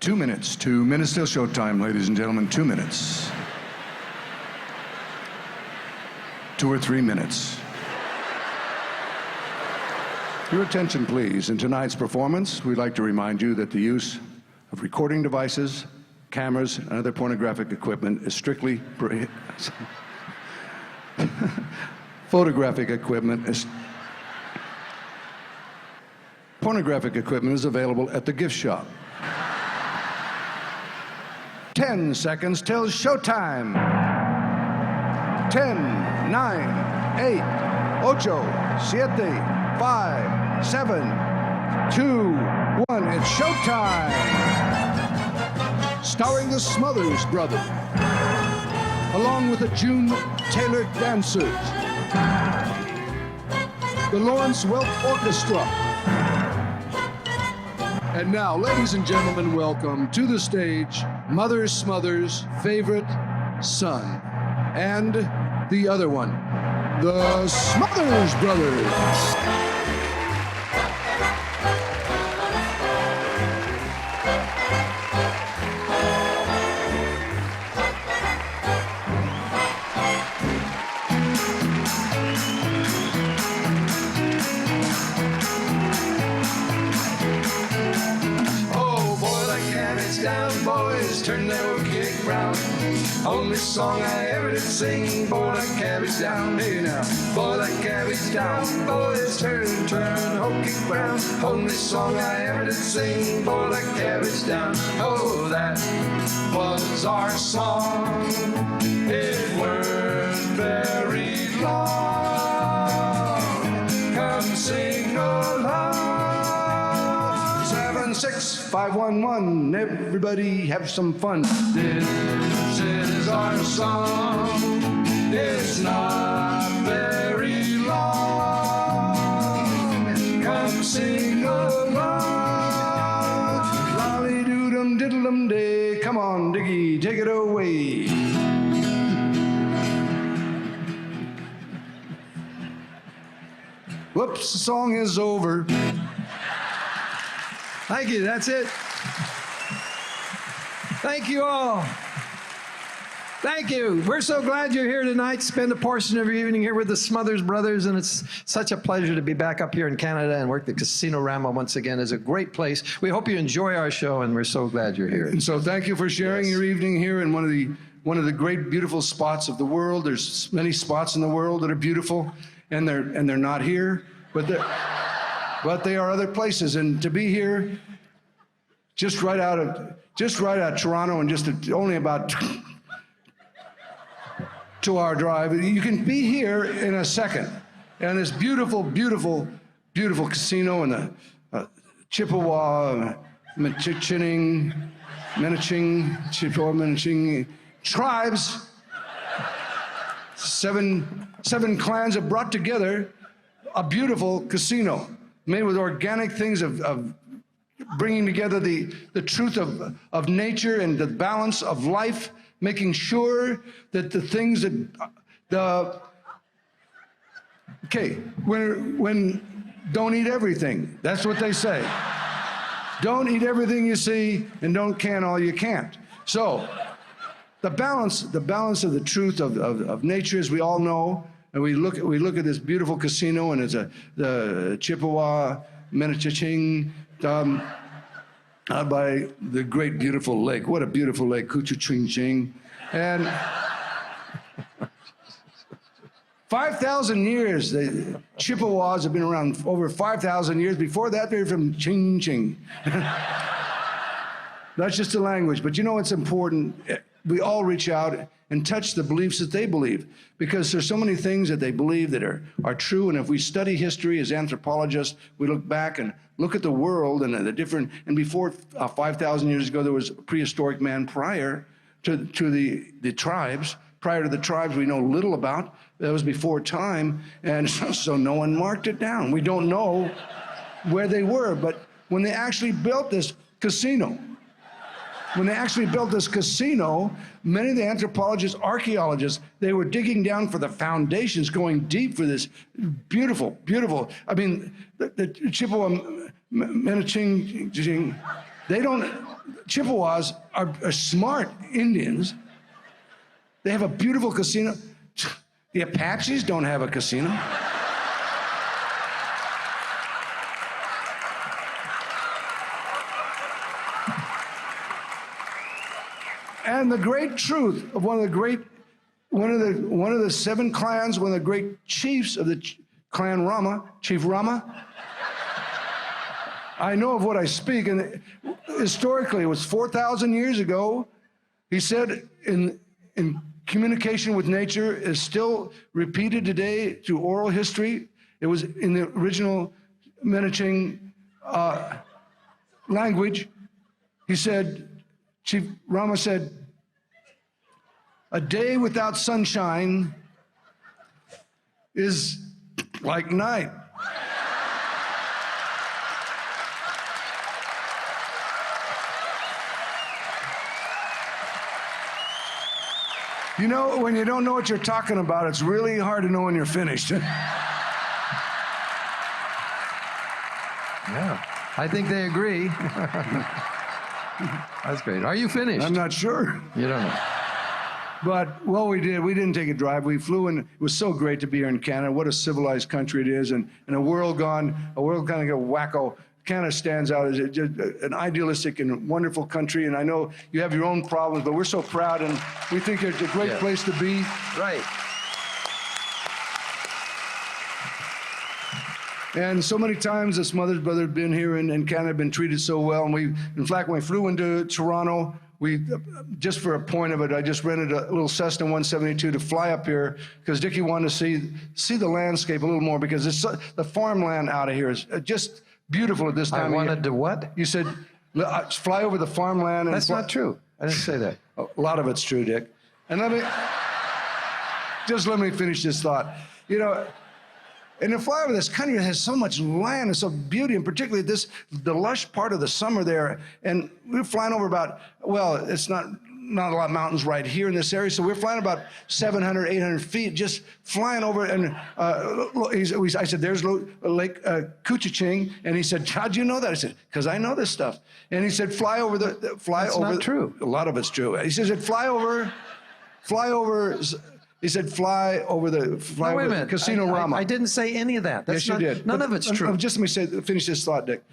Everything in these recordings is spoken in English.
2 minutes. 2 minutes till showtime, ladies and gentlemen. 2 minutes. 2 or 3 minutes. Your attention, please. In tonight's performance, we'd like to remind you that the use of recording devices, cameras, and other pornographic equipment is strictly prohibited. Photographic equipment is... Pornographic equipment is available at the gift shop. 10 seconds till showtime. 10, 9, 8, 8, 7, 5, 7, 2, 1. It's showtime. Starring the Smothers Brothers, along with the June Taylor Dancers, the Lawrence Welk Orchestra. And now, ladies and gentlemen, welcome to the stage Mother Smothers' favorite son and the other one, the Smothers Brothers. Turn their kick round. Only song I ever did sing. Boil that cabbage down. Hey now. Boil that cabbage down. Boys turn, oh kick round. Only song I ever did sing. Boil that cabbage down. Oh, that was our song. It weren't very long. Come sing along. 76511, everybody have some fun. This is our song. It's not very long. Come sing along. Lolly doodum diddlum day. Come on, Dicky, take it away. Whoops, the song is over. Thank you, that's it. Thank you all. Thank you. We're so glad you're here tonight. Spend a portion of your evening here with the Smothers Brothers, and it's such a pleasure to be back up here in Canada and work the Casino Rama once again. It's a great place. We hope you enjoy our show, and we're so glad you're here. And so thank you for sharing your evening here in one of the great, beautiful spots of the world. There's many spots in the world that are beautiful, and they're not here, but they are other places, and to be here, just right out of Toronto, and just only about 2-hour drive, you can be here in a second. And this beautiful, beautiful, beautiful casino, and the Chippewa, Chippewa, tribes, seven clans have brought together a beautiful casino made with organic things of bringing together the truth of nature and the balance of life, making sure that the things that when don't eat everything. That's what they say. Don't eat everything you see, and don't can all you can't. So the balance of the truth of nature, as we all know. And we look at this beautiful casino, and it's the Chippewa, Menaching, out by the great beautiful lake. What a beautiful lake, Kuchu-Ching-Ching. And 5,000 years, the Chippewas have been around over 5,000 years. Before that, they're from Ching-Ching. That's just the language, but you know what's important? We all reach out and touch the beliefs that they believe, because there's so many things that they believe that are true. And if we study history as anthropologists, we look back and look at the world and the different, and before 5,000 years ago, there was a prehistoric man prior to the tribes. Prior to the tribes, we know little about. That was before time, and so no one marked it down. We don't know where they were, but when they actually built this casino, many of the anthropologists, archaeologists, they were digging down for the foundations, going deep for this beautiful, beautiful, I mean, the Chippewa, Menaching, Chippewas are smart Indians. They have a beautiful casino. The Apaches don't have a casino. And the great truth of one of the 7 clans, one of the great chiefs of the clan Rama, Chief Rama. I know of what I speak, and historically, it was 4,000 years ago. He said, in communication with nature is still repeated today through oral history. It was in the original Menaching language. He said, Chief Rama said, a day without sunshine is like night. You know, when you don't know what you're talking about, it's really hard to know when you're finished. Yeah, I think they agree. That's great. Are you finished? I'm not sure. You don't know. But, well, we did. We didn't take a drive. We flew in. It was so great to be here in Canada. What a civilized country it is. And a world kind of wacko. Canada stands out as just an idealistic and wonderful country. And I know you have your own problems, but we're so proud, and we think it's a great place to be. Right. And so many times the Smothers Brothers have been here in Canada, have been treated so well. And in fact, when we flew into Toronto, just for a point of it, I just rented a little Cessna 172 to fly up here because Dicky wanted to see the landscape a little more, because the farmland out of here is just beautiful at this time. I wanted to what? You said fly over the farmland. And that's not true. I didn't say that. A lot of it's true, Dick. And let me finish this thought. You know, and to fly over this country that has so much land and so beauty, and particularly the lush part of the summer there. And we were flying over it's not a lot of mountains right here in this area, so we're flying about 700, 800 feet, just flying over. And I said, there's Lake Couchiching. And he said, how'd you know that? I said, because I know this stuff. And he said, fly over. That's not true. A lot of it's true. He said, fly over. He said, fly over the Casino Rama. I didn't say any of that. Yes, you did. None of it's true. Just let me finish this thought, Dick.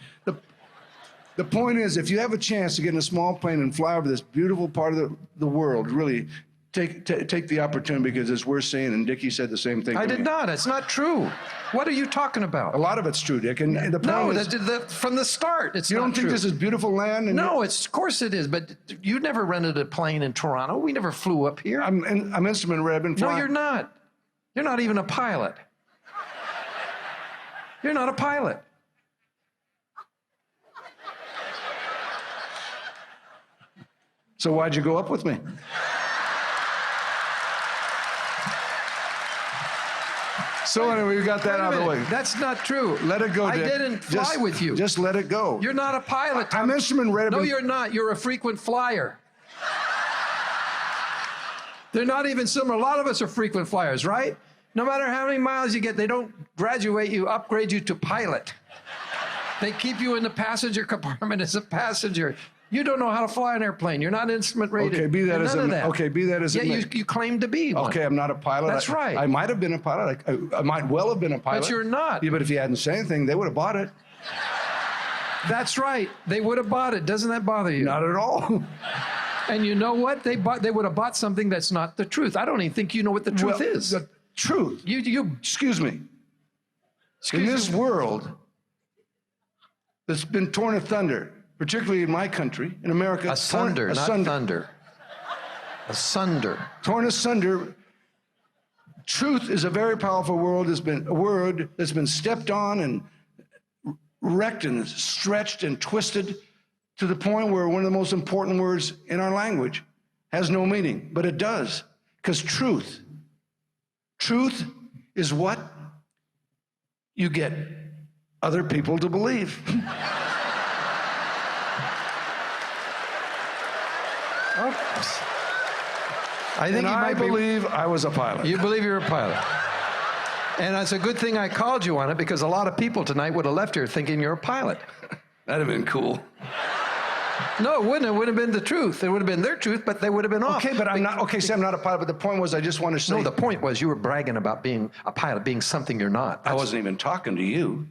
The point is, if you have a chance to get in a small plane and fly over this beautiful part of the world, really take the opportunity, because as we're seeing, and Dicky said the same thing. I did not. It's not true. What are you talking about? A lot of it's true, Dick. And the point is, from the start, it's not true. You don't think this is beautiful land? No, of course it is. But you never rented a plane in Toronto. We never flew up here. I'm instrument red. I've been flying. No, you're not. You're not even a pilot. You're not a pilot. So why'd you go up with me? So anyway, we got that out of the way. That's not true. Let it go, Dick. I didn't fly with you. Just let it go. You're not a pilot. I'm instrument ready. No, you're not. You're a frequent flyer. They're not even similar. A lot of us are frequent flyers, right? No matter how many miles you get, they don't upgrade you to pilot. They keep you in the passenger compartment as a passenger. You don't know how to fly an airplane. You're not instrument rated. Okay, be that as it may. Okay, be that as it may. Yeah, you claim to be one. Okay, I'm not a pilot. That's right. I might have been a pilot. I might well have been a pilot. But you're not. Yeah, but if you hadn't said anything, they would have bought it. That's right. They would have bought it. Doesn't that bother you? Not at all. And you know what? They would have bought something that's not the truth. I don't even think you know what the truth is. The truth. Excuse me. In this world that's been torn asunder, particularly in my country, in America. Asunder, not thunder. Asunder. Torn asunder. Truth is a very powerful word that's been stepped on and wrecked and stretched and twisted to the point where one of the most important words in our language has no meaning, but it does. Because truth is what you get other people to believe. I believe I was a pilot. You believe you're a pilot. And it's a good thing I called you on it, because a lot of people tonight would have left here thinking you're a pilot. That'd have been cool. No, it wouldn't. It would have been the truth. It would have been their truth, but they would have been off. Okay, but I'm not. Okay, say I'm not a pilot. But the point was, I just want to say. No, the point was you were bragging about being a pilot, being something you're not. I wasn't even talking to you.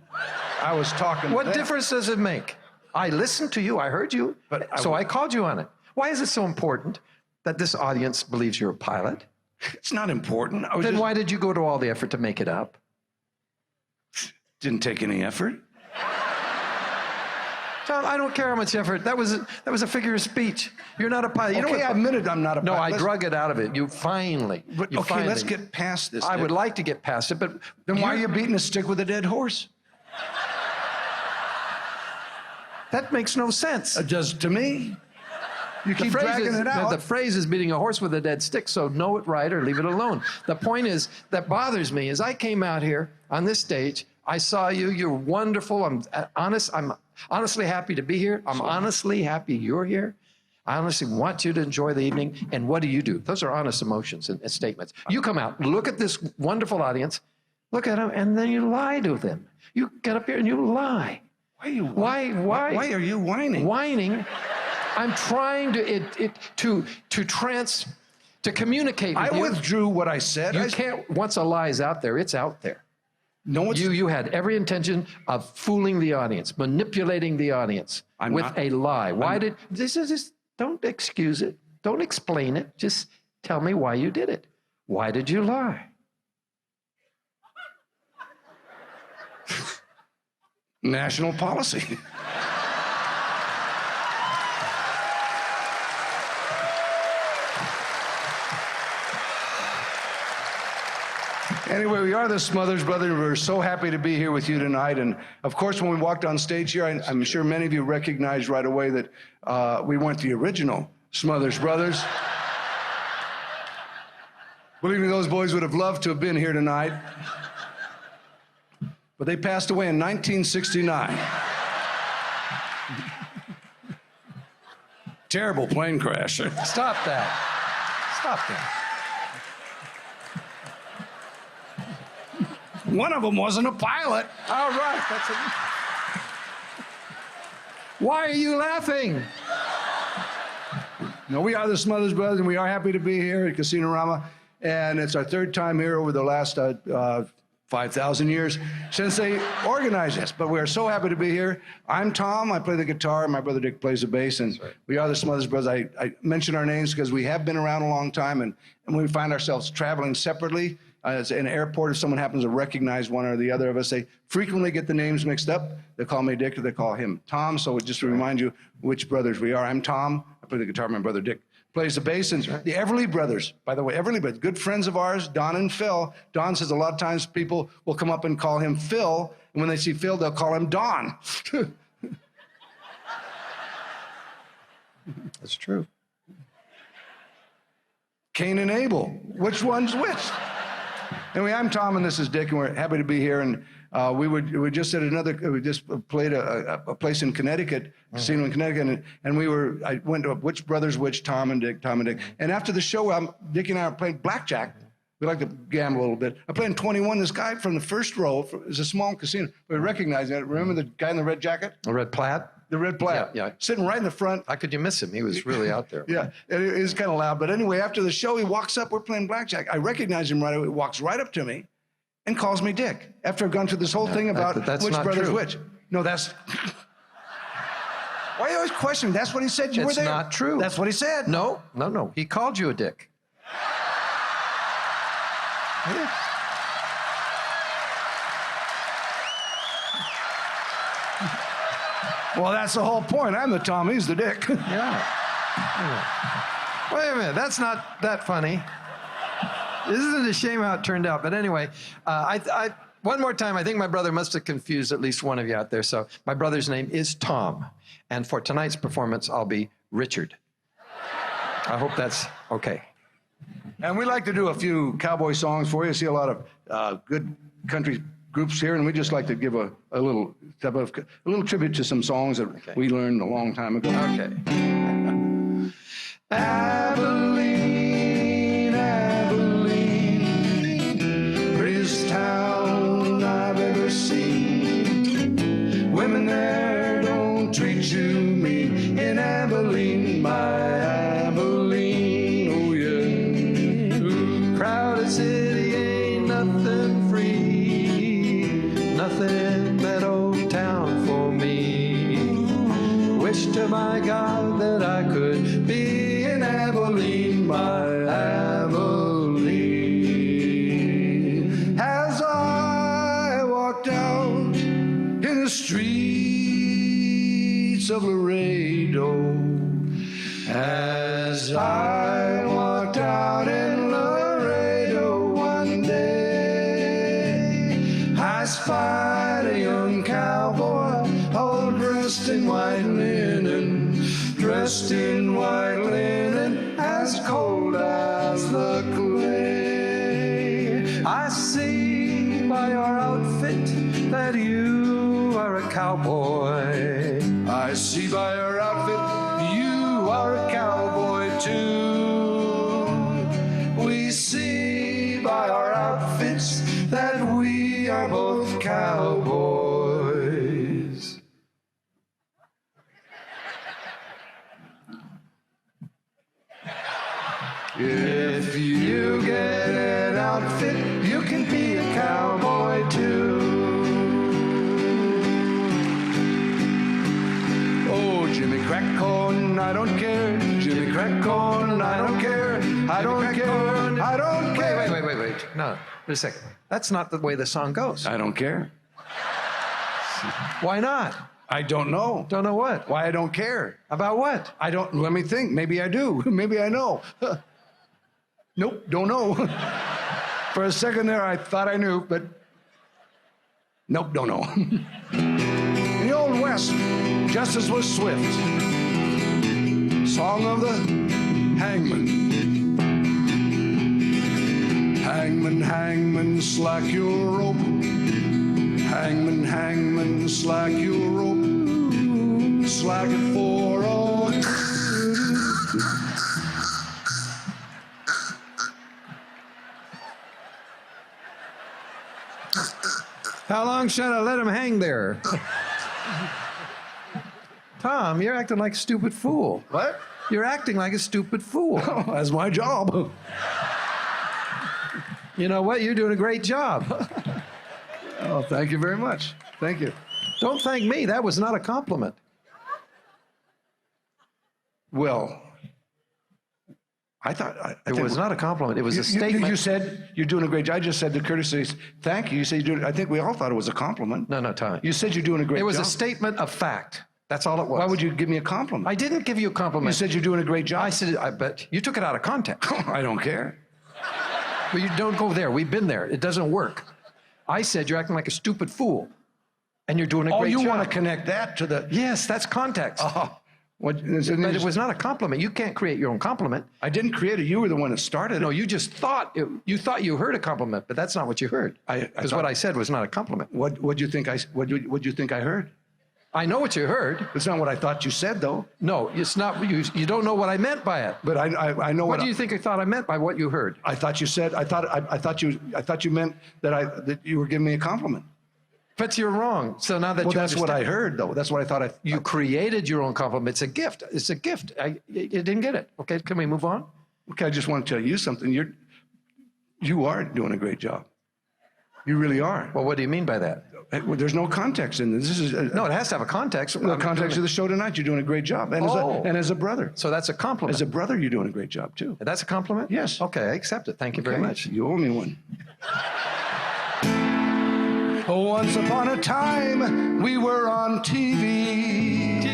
I was talking. What to them. difference does it make? I listened to you. I heard you. So I called you on it. Why is it so important that this audience believes you're a pilot? It's not important. Then why did you go to all the effort to make it up? Didn't take any effort. Tom, I don't care how much effort. That was a figure of speech. You're not a pilot. You know what? I admitted I'm not a pilot. No, I drug it out of it. You finally. Let's get past this. I would like to get past it, but then why are you beating a stick with a dead horse? That makes no sense. Just to me. You keep dragging it out. The phrase is beating a horse with a dead stick, so know it right or leave it alone. The point is, that bothers me, is I came out here on this stage, I saw you, you're wonderful, I'm honestly happy to be here. I'm honestly happy you're here. I honestly want you to enjoy the evening. And what do? Those are honest emotions and statements. You come out, look at this wonderful audience, look at them, and then you lie to them. You get up here and you lie. Why are you whining? Whining? I'm trying to communicate with you. I withdrew what I said. You can't, once a lie is out there, it's out there. No, you had every intention of fooling the audience, manipulating the audience with a lie. Don't excuse it. Don't explain it. Just tell me why you did it. Why did you lie? National policy. Anyway, we are the Smothers Brothers. We're so happy to be here with you tonight. And of course, when we walked on stage here, I'm sure many of you recognized right away that we weren't the original Smothers Brothers. Believe me, those boys would have loved to have been here tonight. But they passed away in 1969. Terrible plane crash. Stop that. Stop that. One of them wasn't a pilot. All right. Why are you laughing? No, we are the Smothers Brothers, and we are happy to be here at Casino Rama. And it's our third time here over the last 5,000 years since they organized this. But we are so happy to be here. I'm Tom. I play the guitar. My brother Dick plays the bass. And we are the Smothers Brothers. I mention our names because we have been around a long time. And when we find ourselves traveling separately, in an airport, if someone happens to recognize one or the other of us, they frequently get the names mixed up. They call me Dick or they call him Tom. So just to remind you which brothers we are. I'm Tom. I play the guitar. My brother Dick plays the bass. And the Everly Brothers, by the way, Everly Brothers, good friends of ours, Don and Phil. Don says a lot of times people will come up and call him Phil. And when they see Phil, they'll call him Don. That's true. Cain and Abel. Which one's which? Anyway, I'm Tom, and this is Dick, and we're happy to be here. And we just played a place in Connecticut, casino in Connecticut, and I went to which brothers which, Tom and Dick. And after the show, Dick and I are playing blackjack. We like to gamble a little bit. I'm playing 21. This guy from the first row is a small casino. We recognize that. Remember the guy in the red jacket? The red plaid? The red plaid. Yeah. Sitting right in the front. How could you miss him? He was really out there. Yeah, it was kind of loud. But anyway, after the show, he walks up. We're playing blackjack. I recognize him right away. He walks right up to me and calls me Dick. After I've gone through this whole thing about which brother's which. No, that's... Why are you always questioning? That's what he said. You were there. It's not true. That's what he said. No. He called you a dick. Yeah. Well, that's the whole point. I'm the Tom, he's the Dick. Yeah. Wait a minute, that's not that funny. Isn't it a shame how it turned out? But anyway, one more time, I think my brother must have confused at least one of you out there. So my brother's name is Tom. And for tonight's performance, I'll be Richard. I hope that's okay. And we like to do a few cowboy songs for you. See a lot of good country groups here, and we just like to give a little tribute to some songs that we learned a long time ago. Okay. Abilene, Abilene, prettiest town I've ever seen. Women there don't treat you mean in Abilene. Abilene, my Abilene, oh yeah. Crowded city ain't nothing free, nothing but old town for me. Wish to my God that I could be in Abilene, my Abilene. As I walk down in the streets of Laredo, as I walked out in Laredo one day, I spied a young cowboy, all dressed in white linen, dressed in white linen, as cold as the clay. I see by your outfit that you are a cowboy. I see by your outfit you are a cowboy too. We see by our outfits that we are both cowboys. If you get an outfit, you can be a cowboy too. Oh, Jimmy Crackcorn, I don't care. Jimmy Crackcorn, I don't care. I don't care. I don't care. Wait. No, wait a second. That's not the way the song goes. I don't care. Why not? I don't know. Don't know what? Why I don't care. About what? I don't, let me think. Maybe I do. Maybe I know. Nope, don't know. For a second there, I thought I knew, but nope, don't know. In the Old West, justice was swift. Song of the hangman. Hangman, hangman, slack your rope. Hangman, hangman, slack your rope. Slack it for all. How long should I let him hang there? Tom, you're acting like a stupid fool. What? You're acting like a stupid fool. Oh, that's my job. You know what? You're doing a great job. Oh, thank you very much. Thank you. Don't thank me. That was not a compliment. Well, I thought It was not a compliment. It was a statement. You said you're doing a great job. I just said the courtesy, thank you. You said you're doing. I think we all thought it was a compliment. No, Tom. You said you're doing a great job. It was a statement of fact. That's all it was. Why would you give me a compliment? I didn't give you a compliment. You said you're doing a great job. I said, I bet. You took it out of context. I don't care. But you don't go there. We've been there. It doesn't work. I said you're acting like a stupid fool. And you're doing a great job. Oh, you want to connect that to the... Yes, that's context. But it was not a compliment. You can't create your own compliment. I didn't create it. You were the one that started it. No, you just thought you thought you heard a compliment, but that's not what you heard. Because what I said was not a compliment. What'd you think I heard? I know what you heard. It's not what I thought you said, though. No, it's not. You don't know what I meant by it. But I know what do you think I thought I meant by what you heard? I thought you said. I thought you meant that you were giving me a compliment. But you're wrong. So now that that's what I heard, though. That's what I thought. You created your own compliment. It's a gift. It's a gift. You didn't get it. Okay, can we move on? Okay, I just want to tell you something. You are doing a great job. You really are. Well, what do you mean by that? There's no context in this. No, it has to have a context. The context of the show tonight, you're doing a great job. And as a brother. So that's a compliment. As a brother, you're doing a great job, too. That's a compliment? Yes. Okay, I accept it. Thank you very much. You owe me one. Once upon a time, we were on TV.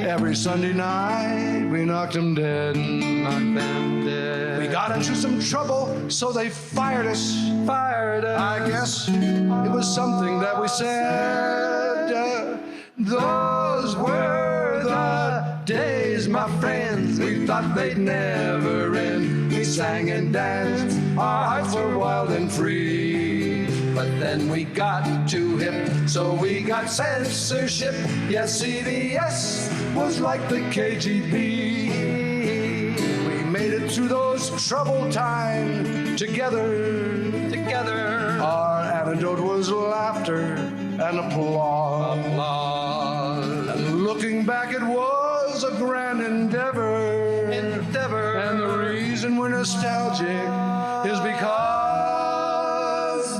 Every Sunday night, we knocked them dead. We got into some trouble, so they fired us. I guess it was something that we said. Those were the days, my friends. We thought they'd never end. We sang and danced, our hearts were wild and free. But then we got too hip, so we got censorship. Yes, CBS was like the KGB. We made it through those troubled times together. Our antidote was laughter and applause. And looking back, it was was a grand endeavor. And the reason we're nostalgic is because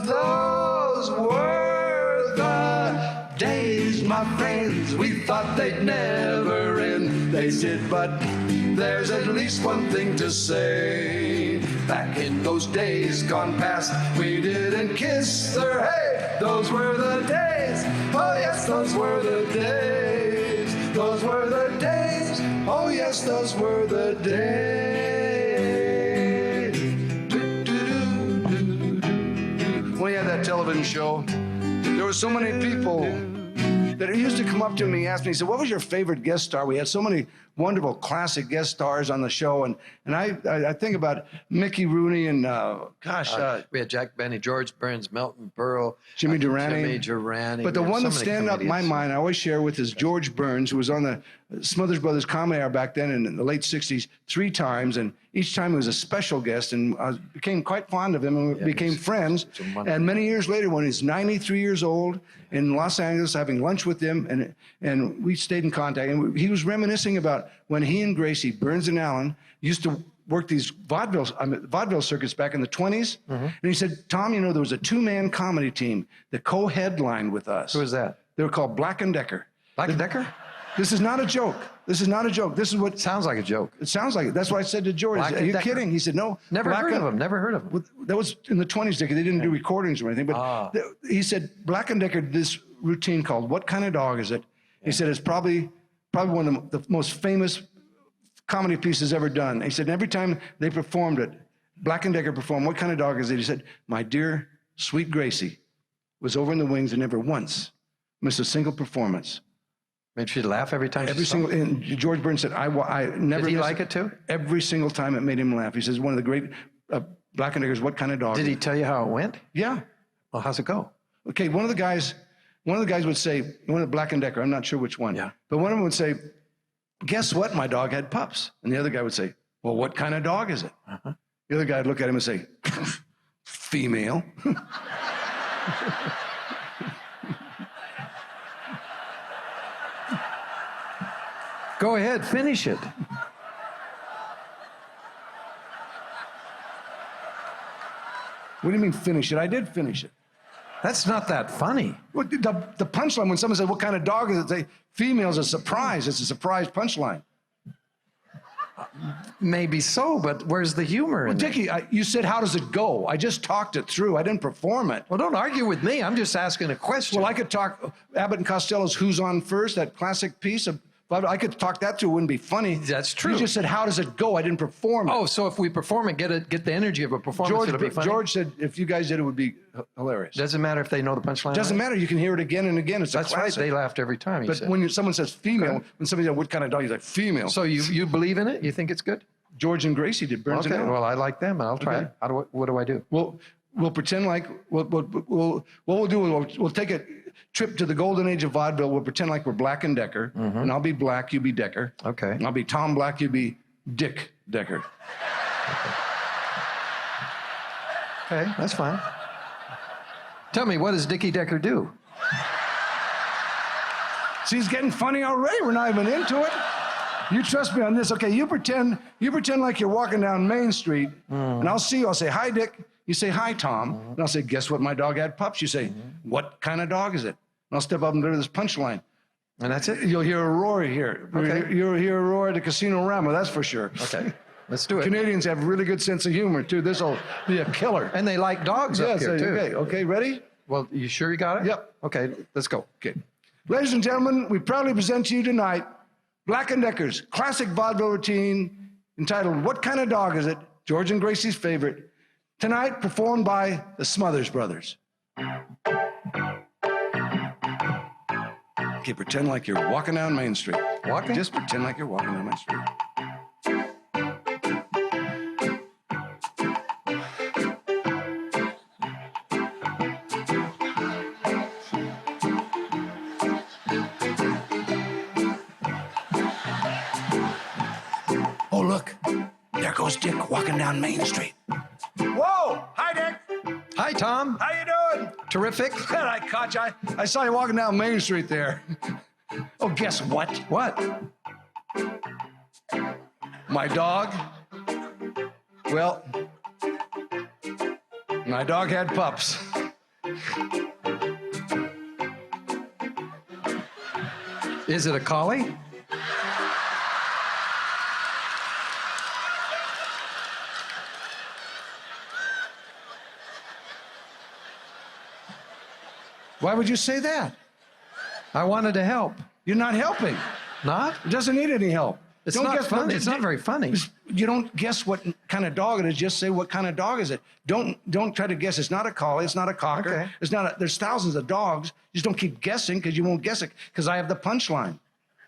those were the days, my friends. We thought they'd never end. They did, but there's at least one thing to say. Back in those days gone past, we didn't kiss her. Hey, those were the days. Oh yes, those were the days. Those were the days. Oh yes, those were the days. When we had that television show, there were so many people that used to come up to me and ask me, he said, what was your favorite guest star? We had so many wonderful classic guest stars on the show. And I think about Mickey Rooney and, we had Jack Benny, George Burns, Milton Berle, Jimmy Durante. But the one that stand up in my mind, I always share with, is George Burns, who was on the Smothers Brothers Comedy Hour back then in the late 60s 3 times. And each time he was a special guest, and I became quite fond of him, and we became friends. And many years later, when he's 93 years old in Los Angeles, having lunch with him, and we stayed in contact. And he was reminiscing about when he and Gracie, Burns and Allen, used to work these vaudeville circuits back in the 20s. And he said, Tom, you know, there was a 2-man comedy team that co-headlined with us. Who was that? They were called Black and Decker. Black and Decker? This is not a joke. This is not a joke. This is what... Sounds like a joke. It sounds like it. That's what I said to George. Are you kidding? He said, no. Never heard of him. That was in the 20s, Dicky. They didn't do recordings or anything. But he said, Black and Decker did this routine called What Kind of Dog Is It? He said, it's probably one of the most famous comedy pieces ever done. He said, and every time they performed it, Black and Decker performed What Kind of Dog Is It? He said, my dear, sweet Gracie was over in the wings and never once missed a single performance. Made she'd laugh every time. And George Burns said, I never. Did he like it too? Every single time it made him laugh. He says, one of the great Black and Deckers, What Kind of Dog? Did he tell you how it went? Yeah. Well, how's it go? Okay, one of the guys would say, one of the Black and Decker, I'm not sure which one. Yeah. But one of them would say, guess what? My dog had pups. And the other guy would say, well, what kind of dog is it? The other guy would look at him and say, female. Go ahead, finish it. What do you mean finish it? I did finish it. That's not that funny. Well, the punchline, when someone says, what kind of dog is it? They say, female's a surprise. It's a surprise punchline. Maybe so, but where's the humor in Dicky, you said, how does it go? I just talked it through. I didn't perform it. Well, don't argue with me. I'm just asking a question. Well, I could talk Abbott and Costello's Who's On First, that classic piece of... I could talk that through. It wouldn't be funny. That's true. You just said, how does it go? I didn't perform it. Oh, so if we perform it, get the energy of a performance, it'll be funny? George said, if you guys did it, would be hilarious. Doesn't matter if they know the punchline. Doesn't matter. You can hear it again and again. It's a classic. That's right. They laughed every time. But when someone says female, when somebody says, what kind of dog? He's like, female. So you believe in it? You think it's good? George and Gracie did Burns and Allen. Well, I like them, and I'll try it. What do I do? We'll pretend like what we'll do is we'll take a trip to the golden age of vaudeville. We'll pretend like we're Black and Decker, and I'll be Black, you be Decker. Okay. And I'll be Tom Black, you be Dick Decker. Okay, that's fine. Tell me, what does Dicky Decker do? See, it's getting funny already. We're not even into it. You trust me on this. Okay, you pretend like you're walking down Main Street, and I'll see you. I'll say, hi, Dick. You say, hi, Tom. And I'll say, guess what? My dog had pups. You say, what kind of dog is it? And I'll step up and do this punchline. And that's it? You'll hear a roar here. Okay. You'll hear a roar at the Casino Rama, that's for sure. Okay, let's do it. Canadians have a really good sense of humor, too. This will be a killer. And they like dogs up here, too. Okay, ready? Well, you sure you got it? Yep. Okay, let's go. Okay. Ladies and gentlemen, we proudly present to you tonight Black and Decker's classic vaudeville routine entitled What Kind of Dog Is It? George and Gracie's favorite. Tonight, performed by the Smothers Brothers. Okay, pretend like you're walking down Main Street. Walking? Just pretend like you're walking down Main Street. Oh, look. There goes Dick walking down Main Street. Whoa! Hi, Dick. Hi, Tom. How you doing? Terrific. Good, I caught you. I saw you walking down Main Street there. Oh, guess what? What? My dog? Well, my dog had pups. Is it a collie? Why would you say that? I wanted to help. You're not helping. Not? It doesn't need any help. It's Don't not guess funny. what- It's not very funny. You don't guess what kind of dog it is. Just say what kind of dog is it. Don't try to guess. It's not a collie. It's not a cocker. Okay. It's not. There's thousands of dogs. Just don't keep guessing because you won't guess it because I have the punchline.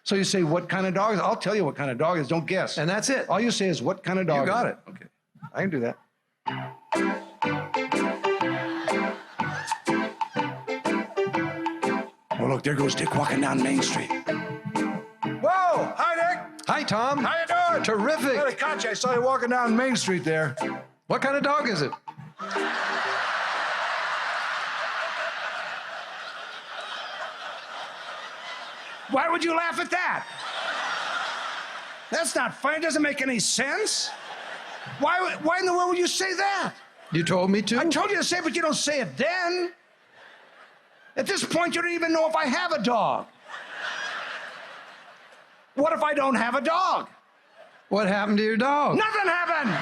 So you say what kind of dog is it? I'll tell you what kind of dog it is. Don't guess. And that's it. All you say is what kind of dog. You got is it. Okay. I can do that. Oh look, there goes Dick walking down Main Street. Whoa! Hi, Dick. Hi, Tom. How you doing? Terrific. Hey, caught you. I saw you walking down Main Street there. What kind of dog is it? Why would you laugh at that? That's not funny. It doesn't make any sense. Why in the world would you say that? You told me to? I told you to say it, but you don't say it then. At this point, you don't even know if I have a dog. What if I don't have a dog? What happened to your dog? Nothing happened.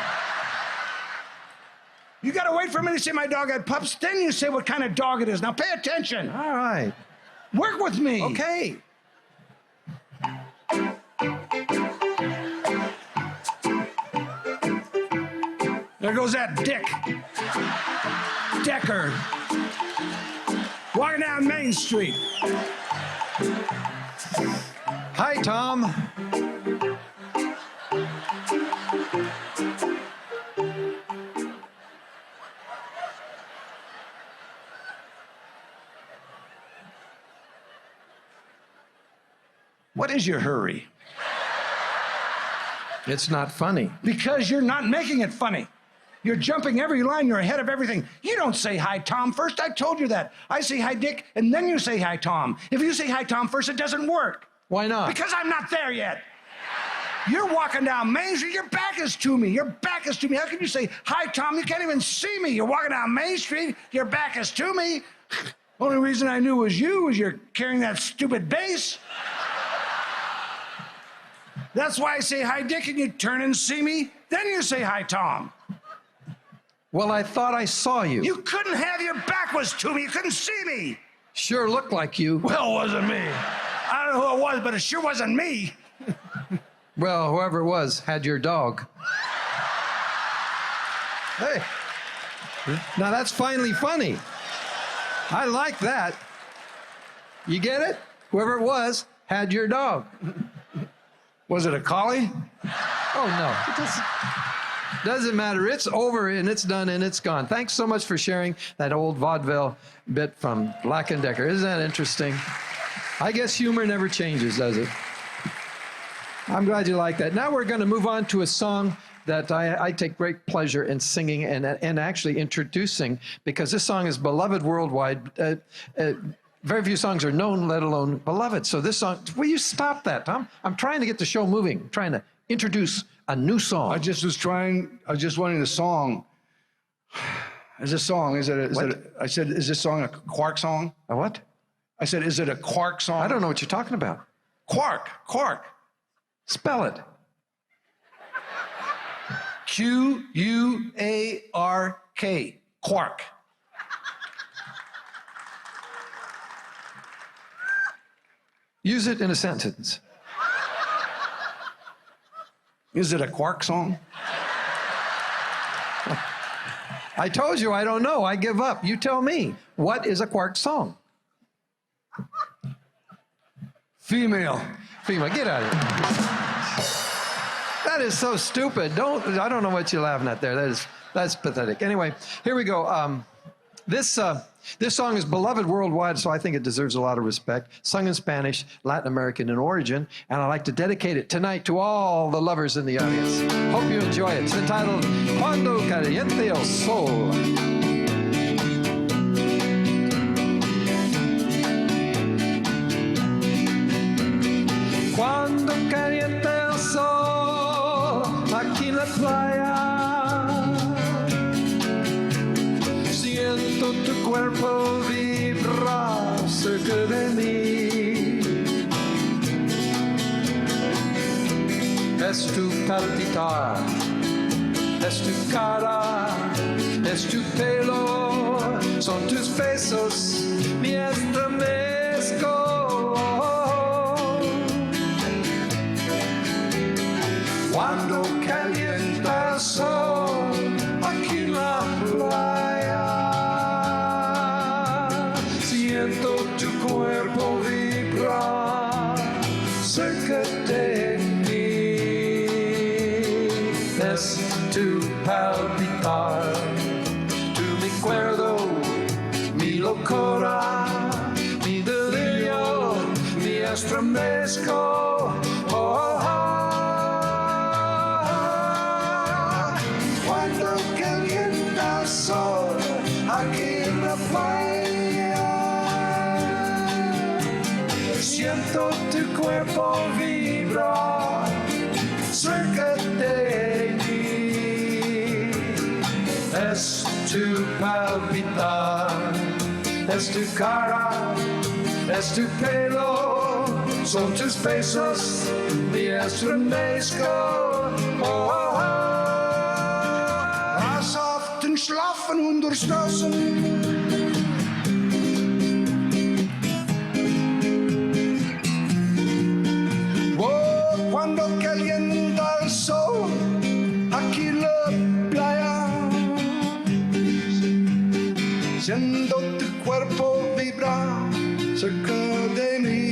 You got to wait for me to say my dog had pups, then you say what kind of dog it is. Now pay attention. All right. Work with me. Okay. There goes that Dick. Decker. Walking down Main Street. Hi, Tom. What is your hurry? It's not funny. Because you're not making it funny. You're jumping every line. You're ahead of everything. You don't say hi, Tom, first. I told you that. I say hi, Dick, and then you say hi, Tom. If you say hi, Tom, first, it doesn't work. Why not? Because I'm not there yet. You're walking down Main Street. Your back is to me. Your back is to me. How can you say hi, Tom? You can't even see me. You're walking down Main Street. Your back is to me. Only reason I knew was you're carrying that stupid bass. That's why I say hi, Dick, and you turn and see me. Then you say hi, Tom. Well, I thought I saw you. You couldn't have. Your back was to me. You couldn't see me. Sure looked like you. Well, it wasn't me. I don't know who it was, but it sure wasn't me. Well, whoever it was had your dog. Hey. Now that's finally funny. I like that. You get it? Whoever it was had your dog. Was it a collie? Oh, no. It doesn't matter. It's over and it's done and it's gone. Thanks so much for sharing that old vaudeville bit from Black & Decker. Isn't that interesting? I guess humor never changes, does it? I'm glad you like that. Now we're going to move on to a song that I take great pleasure in singing and actually introducing, because this song is beloved worldwide. Very few songs are known, let alone beloved. So this song, will you stop that, Tom? I'm trying to get the show moving. I'm trying to introduce a new song. I just wanting the song. Is this song, I said, is this song a Quark song? A what? I said, is it a Quark song? I don't know what you're talking about. Quark. Spell it. Q-U-A-R-K. Quark. Use it in a sentence. Is it a Quark song? I told you I don't know. I give up. You tell me. What is a Quark song? Female. Get out of here. That is so stupid. I don't know what you're laughing at there. That's pathetic. Anyway, here we go. This song is beloved worldwide, so I think it deserves a lot of respect. Sung in Spanish, Latin American in origin, and I'd like to dedicate it tonight to all the lovers in the audience. Hope you enjoy it. It's entitled Cuando Caliente el Sol. Cuando caliente el sol aquí en la playa. Siento tu cuerpo vibrar cerca de mí. Es tu palpitar, es tu cara, es tu pelo, son tus besos, mi estremezco. Cuando calienta el sol aquí en la playa, siento tu cuerpo vibrar cerca de mí. Es tu palpitar, tu mi cuerdo, mi locura, mi delirio, mi estremezco. Oh, oh, oh. Cuando calienta el sol aquí en la playa, siento tu cuerpo vibrar cerca de mí. Es tu palpitar, es tu cara, es tu pelo, son tus besos, mi estremezco. Oh, oh, oh. Rasaften schlafen Hunderstraßen. Oh, cuando calienta el sol aquí en la playa, siendo tu cuerpo vibrar cerca de mí.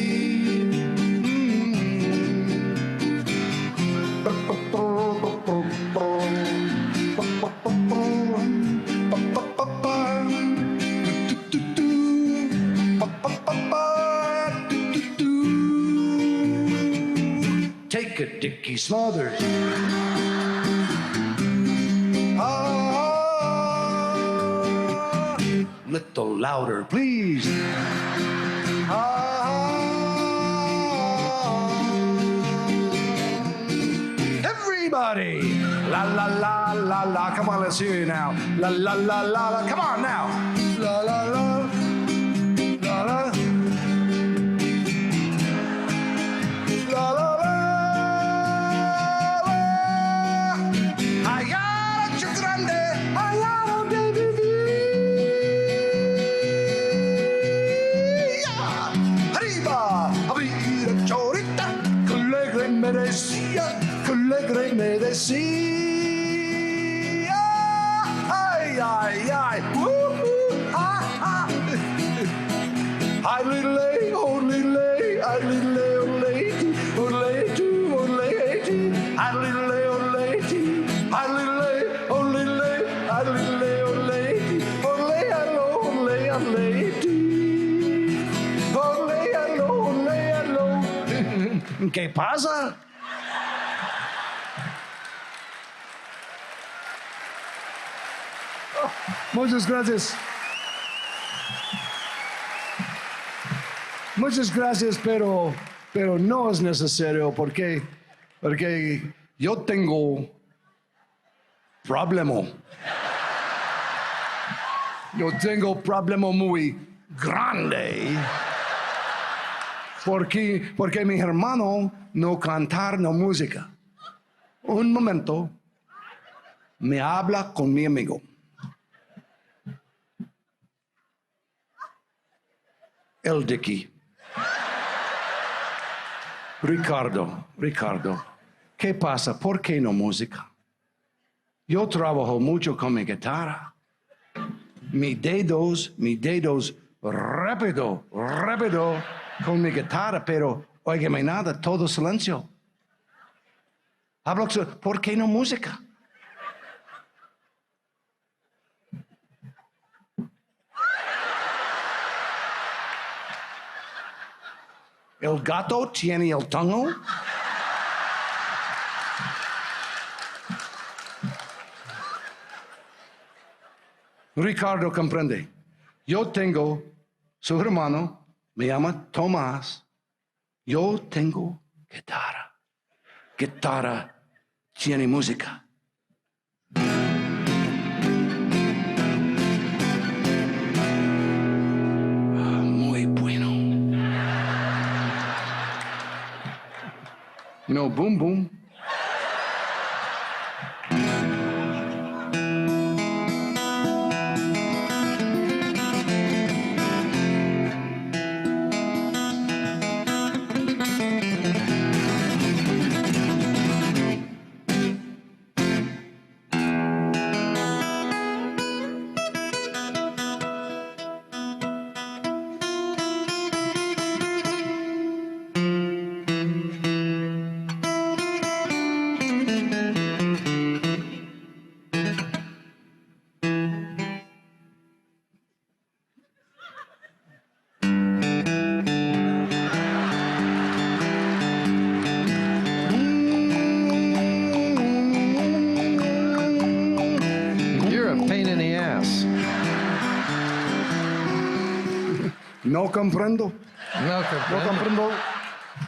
Take it, Dicky, Smothers. Little louder, please. Everybody. La la la la la. Come on, let's hear you now. La la la la la. Come on now. La la la. La la. La la la. I got you grande. I got a baby. Arriba, abrir chorita, que alegre me decía, que alegre me decía. Ay, ay, ay, ah, ah. Ay, little lady, oh, little lady, ay, little lady, oh, lady, oh, lady, ay, little lady, oh, lady, ay, little lady, oh, little lady, ay, little lady, oh, lady, oh, lady, oh, lady, oh, lady. ¿Qué pasa? Oh, muchas gracias. Muchas gracias, pero no es necesario porque yo tengo problema. Yo tengo problema muy grande. Porque mi hermano no cantar no música. Un momento, me habla con mi amigo. El Dicky. Ricardo, ¿qué pasa? ¿Por qué no música? Yo trabajo mucho con mi guitarra. Mis dedos, rápido con mi guitarra, pero óigame nada, todo silencio. Hablo, ¿por qué no música? ¿El gato tiene el tongo? Ricardo comprende. Yo tengo su hermano, me llama Tomás. Yo tengo guitarra tiene música. Muy bueno. You know, boom, boom. No comprendo. No comprendo.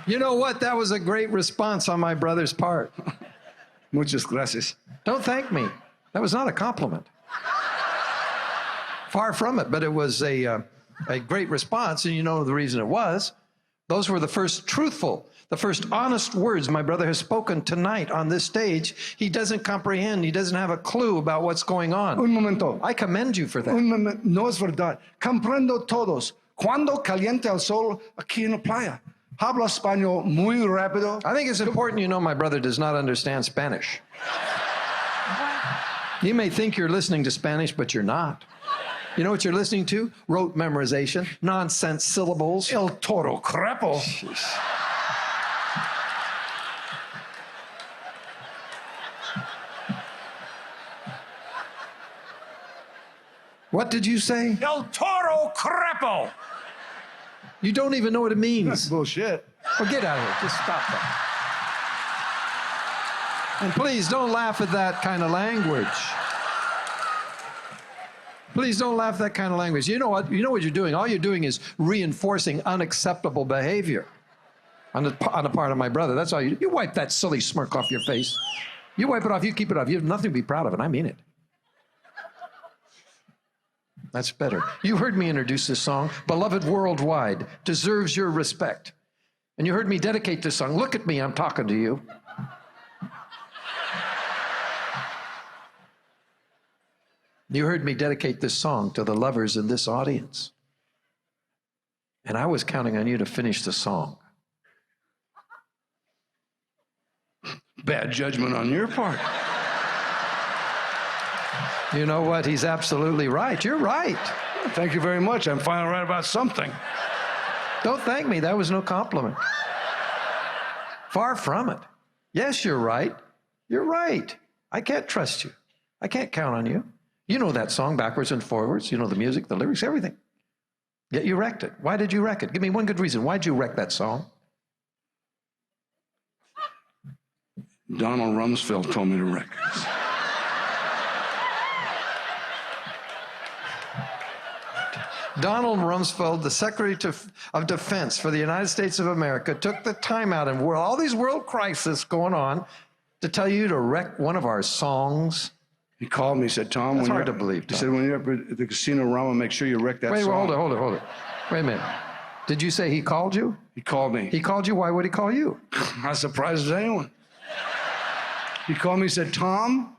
You know what? That was a great response on my brother's part. Muchas gracias. Don't thank me. That was not a compliment. Far from it, but it was a great response, and you know the reason it was. Those were the first truthful, the first honest words my brother has spoken tonight on this stage. He doesn't comprehend. He doesn't have a clue about what's going on. Un momento. I commend you for that. Un momento. No es verdad. Comprendo todos. Cuando calienta el sol aquí en la playa. Habla español muy rápido. I think it's important you know my brother does not understand Spanish. You may think you're listening to Spanish, but you're not. You know what you're listening to? Rote memorization, nonsense syllables. El toro crepo. What did you say? El toro crepo. You don't even know what it means. That's bullshit. Well, get out of here. Just stop that. And please don't laugh at that kind of language. Please don't laugh at that kind of language. You know what? You know what you're doing? All you're doing is reinforcing unacceptable behavior on the part of my brother. That's all you do. You wipe that silly smirk off your face. You wipe it off. You keep it off. You have nothing to be proud of, and I mean it. That's better. You heard me introduce this song, Beloved Worldwide, deserves your respect. And you heard me dedicate this song. Look at me, I'm talking to you. You heard me dedicate this song to the lovers in this audience. And I was counting on you to finish the song. Bad judgment on your part. You know what? He's absolutely right. You're right. Thank you very much. I'm finally right about something. Don't thank me. That was no compliment. Far from it. Yes, you're right. You're right. I can't trust you. I can't count on you. You know that song backwards and forwards. You know the music, the lyrics, everything. Yet you wrecked it. Why did you wreck it? Give me one good reason. Why'd you wreck that song? Donald Rumsfeld told me to wreck it. Donald Rumsfeld, the Secretary of Defense for the United States of America, took the time out in all these world crises going on to tell you to wreck one of our songs. He called me, he said, Tom, That's hard to believe, He Tom. said, when you're up at the Casino Rama, make sure you wreck that song. Wait, hold it. Wait a minute. Did you say he called you? He called me. He called you? Why would he call you? Not surprised as anyone. He called me, he said, Tom,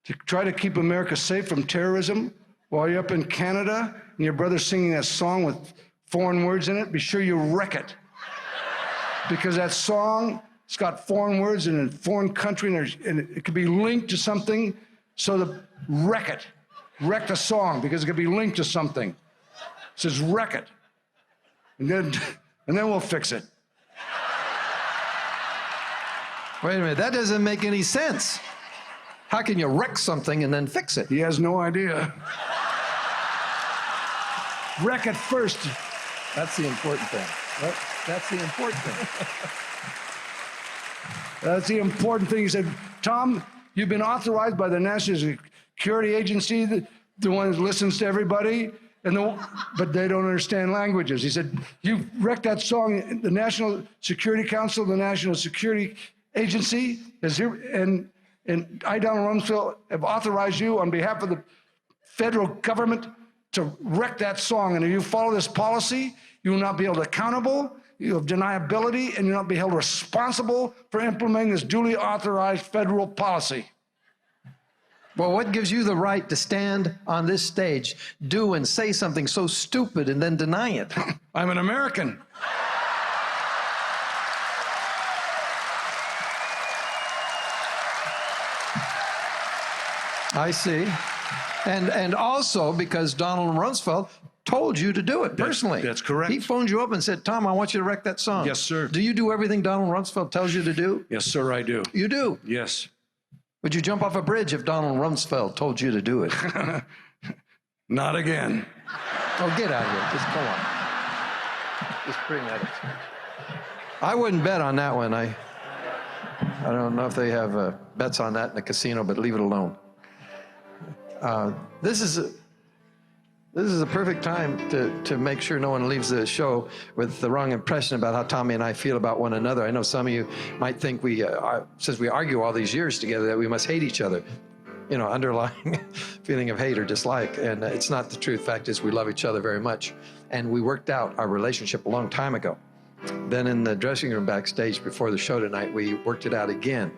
to try to keep America safe from terrorism, while you're up in Canada and your brother's singing that song with foreign words in it, be sure you wreck it. Because that song, it's got foreign words in a foreign country and it could be linked to something, so wreck it. Wreck the song because it could be linked to something. It says wreck it. And then we'll fix it. Wait a minute, that doesn't make any sense. How can you wreck something and then fix it? He has no idea. Wreck it first. That's the important thing. That's the important thing. That's the important thing. He said, Tom, you've been authorized by the National Security Agency, the one that listens to everybody, but they don't understand languages. He said, you wrecked that song. The National Security Council, the National Security agency is here, and I, Donald Rumsfeld, have authorized you on behalf of the federal government to wreck that song. And if you follow this policy, you will not be held accountable, you have deniability, and you'll not be held responsible for implementing this duly authorized federal policy. Well, what gives you the right to stand on this stage, do and say something so stupid and then deny it? I'm an American. I see. And also because Donald Rumsfeld told you to do it personally. That's correct. He phoned you up and said, Tom, I want you to wreck that song. Yes, sir. Do you do everything Donald Rumsfeld tells you to do? Yes, sir, I do. You do? Yes. Would you jump off a bridge if Donald Rumsfeld told you to do it? Not again. Oh, get out of here. Just go on. Just bring that up. I wouldn't bet on that one. I don't know if they have bets on that in the casino, but leave it alone. This is a perfect time to make sure no one leaves the show with the wrong impression about how Tommy and I feel about one another. I know some of you might think since we argue all these years together, that we must hate each other. You know, underlying feeling of hate or dislike. And it's not the truth. Fact is, we love each other very much. And we worked out our relationship a long time ago. Then in the dressing room backstage before the show tonight, we worked it out again,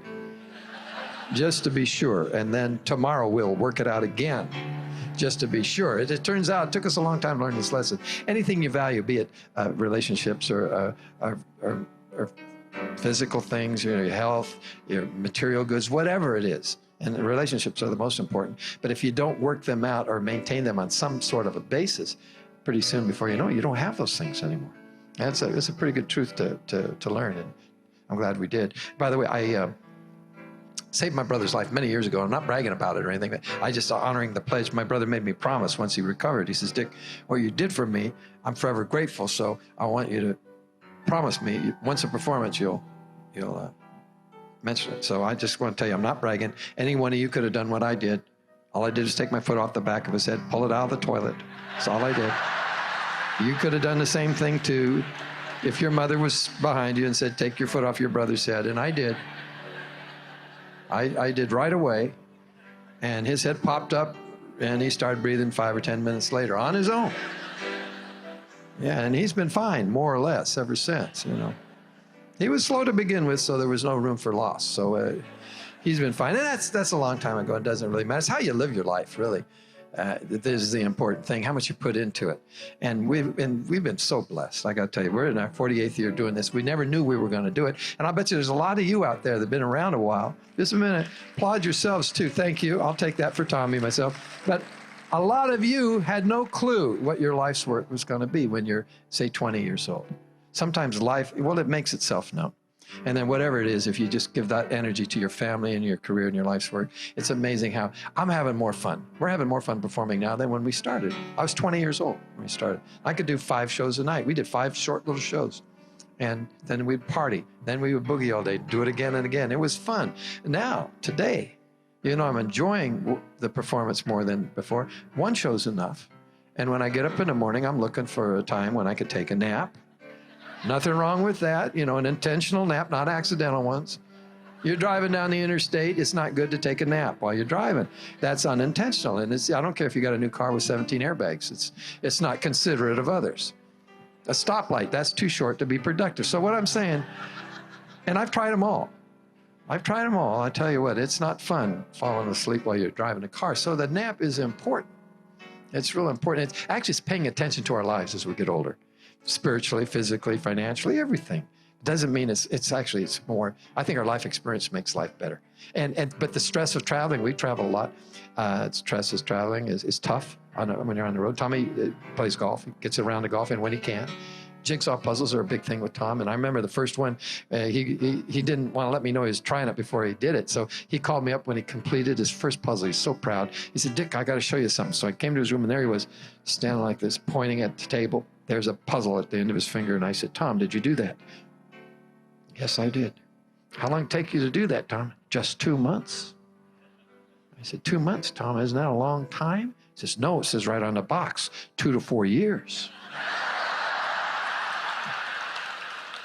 just to be sure. And then tomorrow we'll work it out again, just to be sure. It turns out it took us a long time to learn this lesson. Anything you value, be it relationships or physical things, your health, your material goods, whatever it is. And the relationships are the most important. But if you don't work them out or maintain them on some sort of a basis, pretty soon before you know it, you don't have those things anymore. That's a pretty good truth to learn, and I'm glad we did. By the way, I saved my brother's life many years ago. I'm not bragging about it or anything, but I just honoring the pledge. My brother made me promise once he recovered. He says, Dick, what you did for me, I'm forever grateful. So I want you to promise me once a performance, you'll mention it. So I just want to tell you, I'm not bragging. Any one of you could have done what I did. All I did is take my foot off the back of his head, pull it out of the toilet. That's all I did. You could have done the same thing too if your mother was behind you and said, take your foot off your brother's head. And I did. I did right away. And his head popped up and he started breathing 5 or 10 minutes later on his own. Yeah, and he's been fine, more or less, ever since, you know. He was slow to begin with, so there was no room for loss. So he's been fine. And that's a long time ago. It doesn't really matter. It's how you live your life, really. This is the important thing, how much you put into it. And we've been so blessed. I got to tell you, we're in our 48th year doing this. We never knew we were going to do it. And I bet you there's a lot of you out there that have been around a while. Just a minute. Applaud yourselves, too. Thank you. I'll take that for Tommy, myself. But a lot of you had no clue what your life's work was going to be when you're, say, 20 years old. Sometimes life, well, it makes itself known. And then whatever it is, if you just give that energy to your family and your career and your life's work, it's amazing how I'm having more fun. We're having more fun performing now than when we started. I was 20 years old when we started. I could do 5 shows a night. We did 5 short little shows. And then we'd party. Then we would boogie all day, do it again and again. It was fun. Now, today, you know, I'm enjoying the performance more than before. 1 show's enough. And when I get up in the morning, I'm looking for a time when I could take a nap. Nothing wrong with that, you know, an intentional nap, not accidental ones. You're driving down the interstate, it's not good to take a nap while you're driving. That's unintentional, and I don't care if you got a new car with 17 airbags. It's not considerate of others. A stoplight, that's too short to be productive. So what I'm saying, and I've tried them all. I tell you what, it's not fun falling asleep while you're driving a car. So the nap is important. It's real important. It's paying attention to our lives as we get older. Spiritually, physically, financially, everything. Doesn't mean it's more. I think our life experience makes life better. But the stress of traveling, we travel a lot. Stress of traveling is tough when you're on the road. Tommy plays golf. He gets around to golf and when he can. Jigsaw puzzles are a big thing with Tom. And I remember the first one, he didn't want to let me know he was trying it before he did it. So he called me up when he completed his first puzzle. He's so proud. He said, Dick, I got to show you something. So I came to his room and there he was standing like this, pointing at the table. There's a puzzle at the end of his finger. And I said, Tom, did you do that? Yes, I did. How long did it take you to do that, Tom? Just 2 months. I said, 2 months, Tom, isn't that a long time? He says, no, it says right on the box, 2 to 4 years.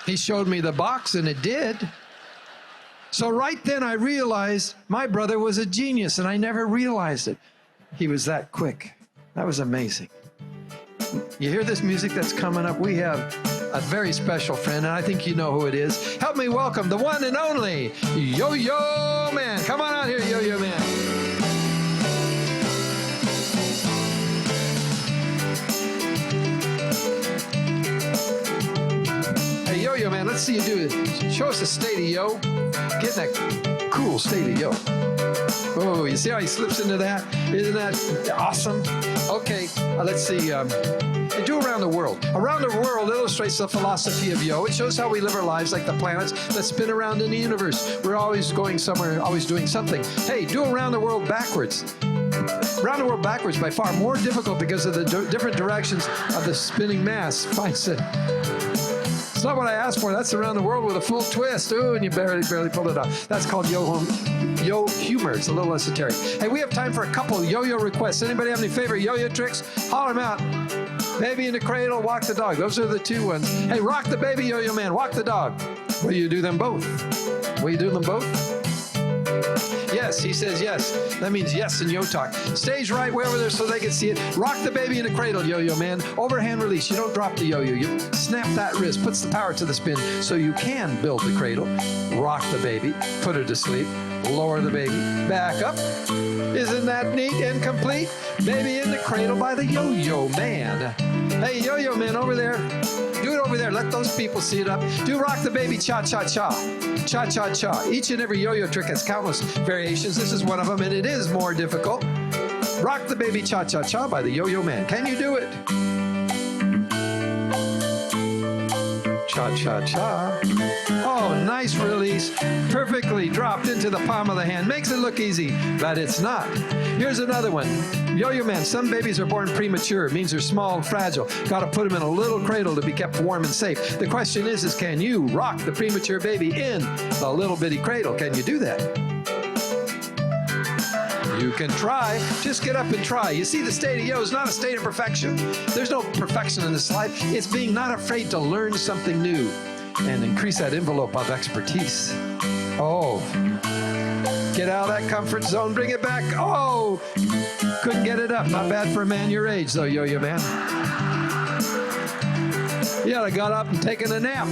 He showed me the box and it did. So right then I realized my brother was a genius, and I never realized it. He was that quick. That was amazing. You hear this music that's coming up? We have a very special friend, and I think you know who it is. Help me welcome the one and only Yo-Yo Man. Come on out here, Yo-Yo Man. Hey, Yo-Yo Man, let's see you do it. Show us a state of yo. Get in that cool state of yo. Oh, you see how he slips into that? Isn't that awesome? Okay, let's see. Do around the world. Around the world illustrates the philosophy of yo. It shows how we live our lives like the planets that spin around in the universe. We're always going somewhere, always doing something. Hey, do around the world backwards. Around the world backwards by far more difficult because of the different directions of the spinning mass. Finds it. It's not what I asked for. That's around the world with a full twist. Ooh, and you barely pulled it off. That's called yo humor. It's a little esoteric. Hey, we have time for a couple yo-yo requests. Anybody have any favorite yo-yo tricks? Holler them out. Baby in the cradle, walk the dog. Those are the two ones. Hey, rock the baby, Yo-Yo Man. Walk the dog. Will you do them both? Will you do them both? Yes, he says yes. That means yes in yo talk. Stage right way over there so they can see it. Rock the baby in the cradle, Yo-Yo Man. Overhand release. You don't drop the yo-yo. You snap that wrist. Puts the power to the spin so you can build the cradle. Rock the baby. Put her to sleep. Lower the baby. Back up. Isn't that neat and complete? Baby in the cradle by the Yo-Yo Man. Hey, Yo-Yo Man over there. Do it over there. Let those people see it up. Do rock the baby cha-cha-cha. Cha-cha-cha. Each and every yo-yo trick has countless variations. This is one of them, and it is more difficult. Rock the baby cha-cha-cha by the Yo-Yo Man. Can you do it? Cha-cha-cha. Oh, nice release. Perfectly dropped into the palm of the hand. Makes it look easy, but it's not. Here's another one. Yo-Yo Man, some babies are born premature. It means they're small and fragile. Got to put them in a little cradle to be kept warm and safe. The question is can you rock the premature baby in the little bitty cradle? Can you do that? You can try. Just get up and try. You see, the state of yo is not a state of perfection. There's no perfection in this life. It's being not afraid to learn something new and increase that envelope of expertise. Oh, get out of that comfort zone. Bring it back. Oh, couldn't get it up. Not bad for a man your age, though, Yo-Yo Man. You ought to got up and taken a nap.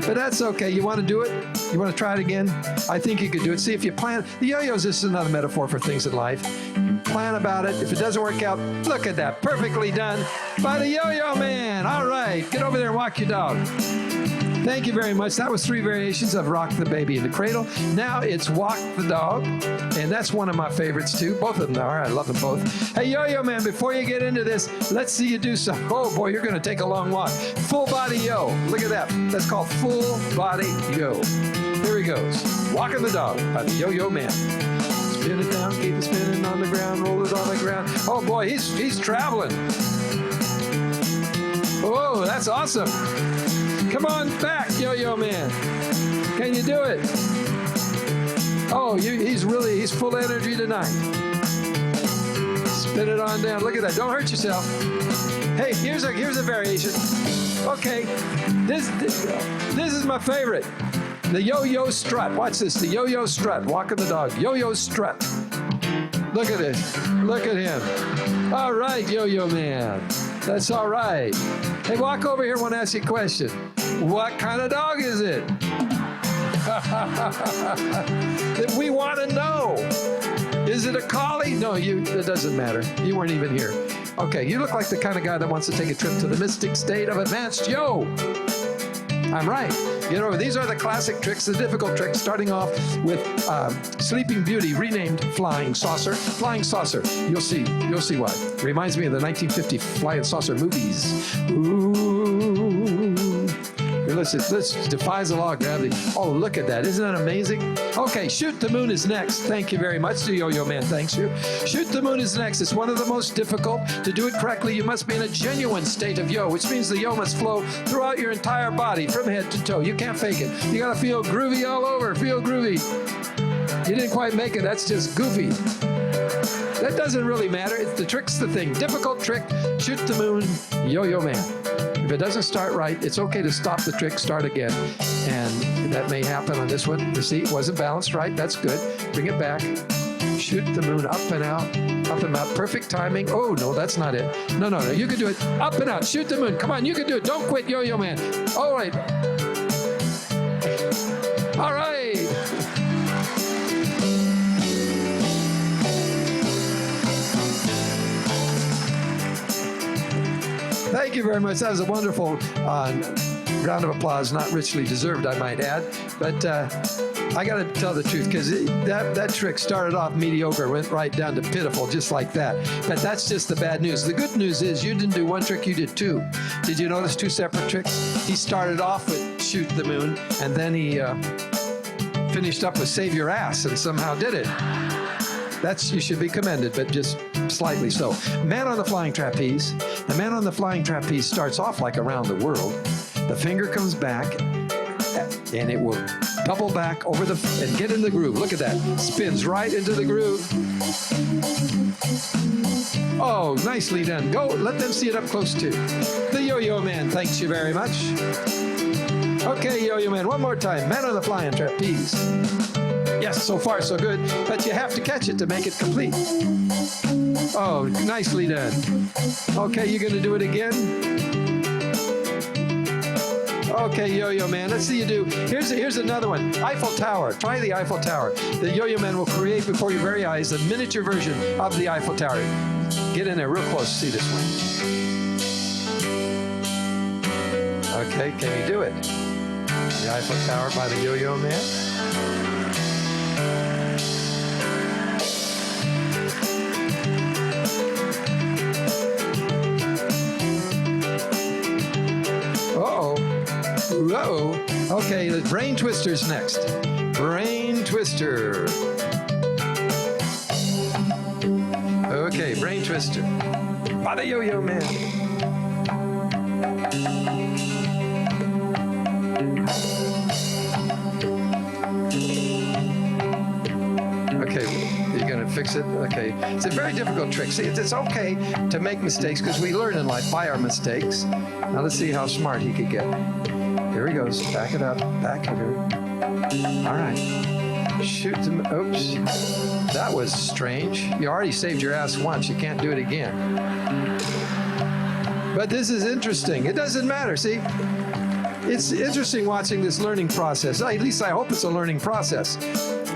But that's okay. You want to do it? You want to try it again? I think you could do it. See, if you plan, the yo-yo's just another metaphor for things in life. You plan about it. If it doesn't work out, look at that. Perfectly done by the Yo-Yo Man. All right. Get over there and walk your dog. Thank you very much. That was 3 variations of Rock the Baby in the Cradle. Now it's Walk the Dog, and that's one of my favorites too. Both of them are. I love them both. Hey, Yo-Yo Man, before you get into this, let's see you do some. Oh, boy, you're going to take a long walk. Full body yo. Look at that. That's called full body yo. Here he goes. Walking the dog by the Yo-Yo Man. Spin it down, keep it spinning on the ground, roll it on the ground. Oh, boy, he's traveling. Oh, that's awesome. Come on back, Yo-Yo Man. Can you do it? Oh, he's full energy tonight. Spin it on down. Look at that. Don't hurt yourself. Hey, here's a variation. Okay, this is my favorite. The yo-yo strut. Watch this. The yo-yo strut. Walking the dog. Yo-yo strut. Look at this. Look at him. All right, Yo-Yo Man. That's all right. Hey, walk over here. I want to ask you a question. What kind of dog is it? We want to know. Is it a collie? No, it doesn't matter. You weren't even here. Okay, you look like the kind of guy that wants to take a trip to the mystic state of advanced yo. I'm right. Get over. These are the classic tricks, the difficult tricks, starting off with Sleeping Beauty, renamed Flying Saucer. Flying Saucer. You'll see why. Reminds me of the 1950 Flying Saucer movies. Ooh. This defies the law of gravity. Oh, look at that. Isn't that amazing? Okay, Shoot the Moon is next. Thank you very much. The Yo-Yo Man thanks you. Shoot the Moon is next. It's one of the most difficult. To do it correctly, you must be in a genuine state of yo, which means the yo must flow throughout your entire body from head to toe. You can't fake it. You got to feel groovy all over. Feel groovy. You didn't quite make it. That's just goofy. That doesn't really matter. The trick's the thing. Difficult trick. Shoot the Moon. Yo-Yo Man. If it doesn't start right, it's okay to stop the trick, start again. And that may happen on this one. You see, it wasn't balanced right. That's good. Bring it back. Shoot the moon up and out, up and out. Perfect timing. Oh, no, that's not it. No, no, no. You can do it up and out. Shoot the moon. Come on, you can do it. Don't quit, Yo-Yo Man. All right. All right. Thank you very much. That was a wonderful round of applause, not richly deserved, I might add. But I got to tell the truth, because that trick started off mediocre, went right down to pitiful, just like that. But that's just the bad news. The good news is you didn't do one trick, you did two. Did you notice two separate tricks? He started off with shoot the moon, and then he finished up with save your ass, and somehow did it. You should be commended, but just slightly so. Man on the flying trapeze. The man on the flying trapeze starts off like around the world. The finger comes back, and it will double back over and get in the groove. Look at that. Spins right into the groove. Oh, nicely done. Go, let them see it up close too. The Yo-Yo Man thanks you very much. Okay, Yo-Yo Man, one more time. Man on the flying trapeze. Yes, so far so good, but you have to catch it to make it complete. Oh, nicely done. Okay, you're gonna do it again? Okay, Yo-Yo Man, let's see you do. Here's another one. Eiffel Tower. Try the Eiffel Tower. The Yo-Yo Man will create before your very eyes a miniature version of the Eiffel Tower. Get in there real close, see this one. Okay, can you do it? The Eiffel Tower by the Yo-Yo Man. Uh-oh. Okay, the brain twister's next. Brain twister. Okay, brain twister. By the Yo-Yo Man. Okay, you're gonna fix it? Okay. It's a very difficult trick. See, it's okay to make mistakes because we learn in life by our mistakes. Now let's see how smart he could get. Here he goes. Back it up. Back it up. All right. Shoot them. Oops. That was strange. You already saved your ass once. You can't do it again. But this is interesting. It doesn't matter. See? It's interesting watching this learning process. At least I hope it's a learning process.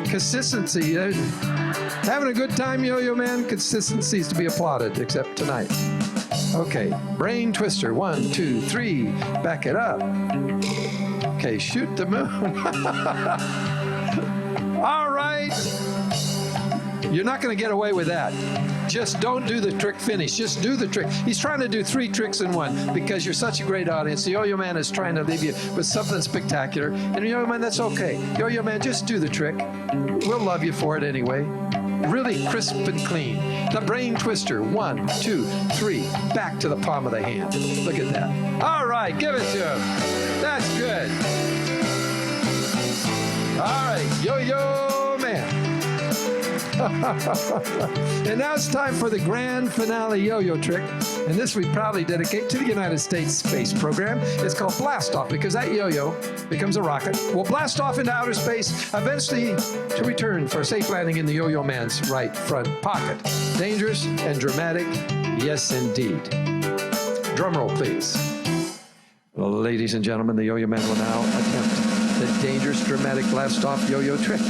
Consistency. Having a good time, Yo-Yo Man? Consistency is to be applauded, except tonight. Okay. Brain twister. 1, 2, 3. Back it up. Okay, shoot the moon. All right. You're not going to get away with that. Just don't do the trick finish. Just do the trick. He's trying to do 3 tricks in one because you're such a great audience. The Yo-Yo Man is trying to leave you with something spectacular. And Yo-Yo Man, that's okay. Yo-Yo Man, just do the trick. We'll love you for it anyway. Really crisp and clean. The brain twister. 1, 2, 3. Back to the palm of the hand. Look at that. All right, give it to him. That's good. All right, Yo-Yo Man. And now it's time for the grand finale yo-yo trick. And this we proudly dedicate to the United States Space Program. It's called blast off because that yo-yo becomes a rocket. Will blast off into outer space, eventually to return for a safe landing in the Yo-Yo Man's right front pocket. Dangerous and dramatic, yes indeed. Drum roll, please. Well, ladies and gentlemen, the Yo-Yo Man will now attempt the dangerous, dramatic blast-off yo-yo trick.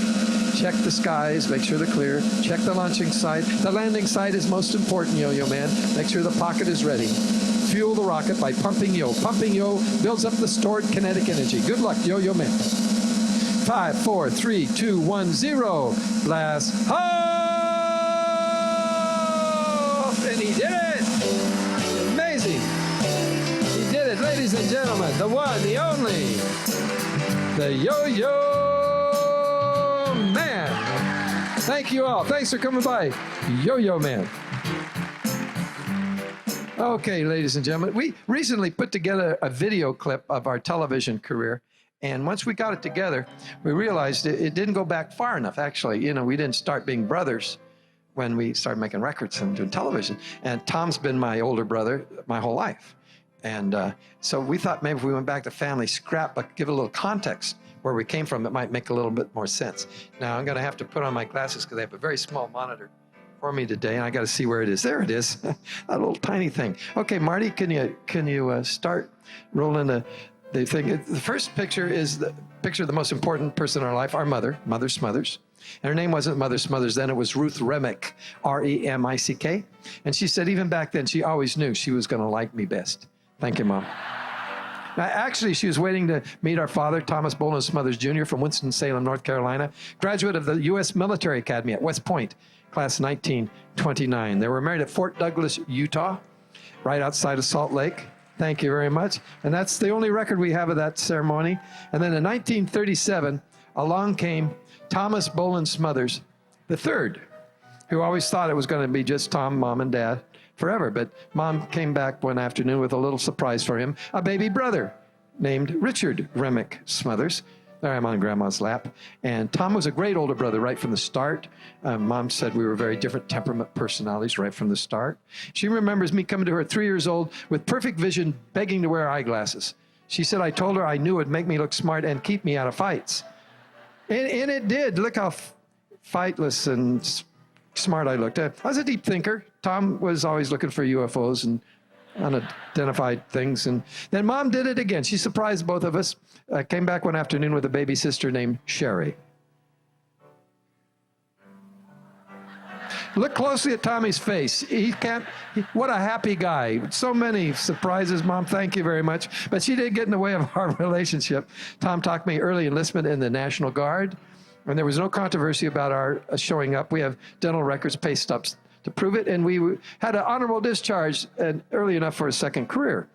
Check the skies, make sure they're clear. Check the launching site. The landing site is most important, Yo-Yo Man. Make sure the pocket is ready. Fuel the rocket by pumping yo. Pumping yo builds up the stored kinetic energy. Good luck, Yo-Yo Man. 5, 4, 3, 2, 1, 0. Blast off! And he did it! Amazing. He did it, ladies and gentlemen. The one, the only. The Yo-Yo Man. Thank you all. Thanks for coming by. Yo-Yo Man. Okay, ladies and gentlemen, we recently put together a video clip of our television career. And once we got it together, we realized it didn't go back far enough, actually. You know, we didn't start being brothers when we started making records and doing television. And Tom's been my older brother my whole life. And so we thought maybe if we went back to family scrapbook, give a little context where we came from, it might make a little bit more sense. Now I'm going to have to put on my glasses because I have a very small monitor for me today, and I got to see where it is. There it is, that little tiny thing. Okay, Marty, can you start rolling the thing? The first picture is the picture of the most important person in our life, our mother, Mother Smothers. And her name wasn't Mother Smothers then, it was Ruth Remick, R-E-M-I-C-K. And she said even back then, she always knew she was going to like me best. Thank you, Mom. Now, actually, she was waiting to meet our father, Thomas Bolin Smothers Jr. from Winston-Salem, North Carolina, graduate of the U.S. Military Academy at West Point, class 1929. They were married at Fort Douglas, Utah, right outside of Salt Lake. Thank you very much. And that's the only record we have of that ceremony. And then in 1937, along came Thomas Bolin Smothers III, who always thought it was going to be just Tom, Mom, and Dad forever. But Mom came back one afternoon with a little surprise for him, a baby brother named Richard Remick Smothers. There I'm on Grandma's lap. And Tom was a great older brother right from the start. Mom said we were very different temperament personalities right from the start. She remembers me coming to her at 3 years old with perfect vision, begging to wear eyeglasses. She said I told her I knew it would make me look smart and keep me out of fights. And it did. Look how fightless and smart I looked. I was a deep thinker. Tom was always looking for UFOs and unidentified things. And then Mom did it again. She surprised both of us. Came back one afternoon with a baby sister named Sherry. Look closely at Tommy's face. What a happy guy. So many surprises, Mom. Thank you very much. But she did get in the way of our relationship. Tom talked me early enlistment in the National Guard, and there was no controversy about our showing up. We have dental records, pay stubs to prove it, and we had an honorable discharge and early enough for a second career.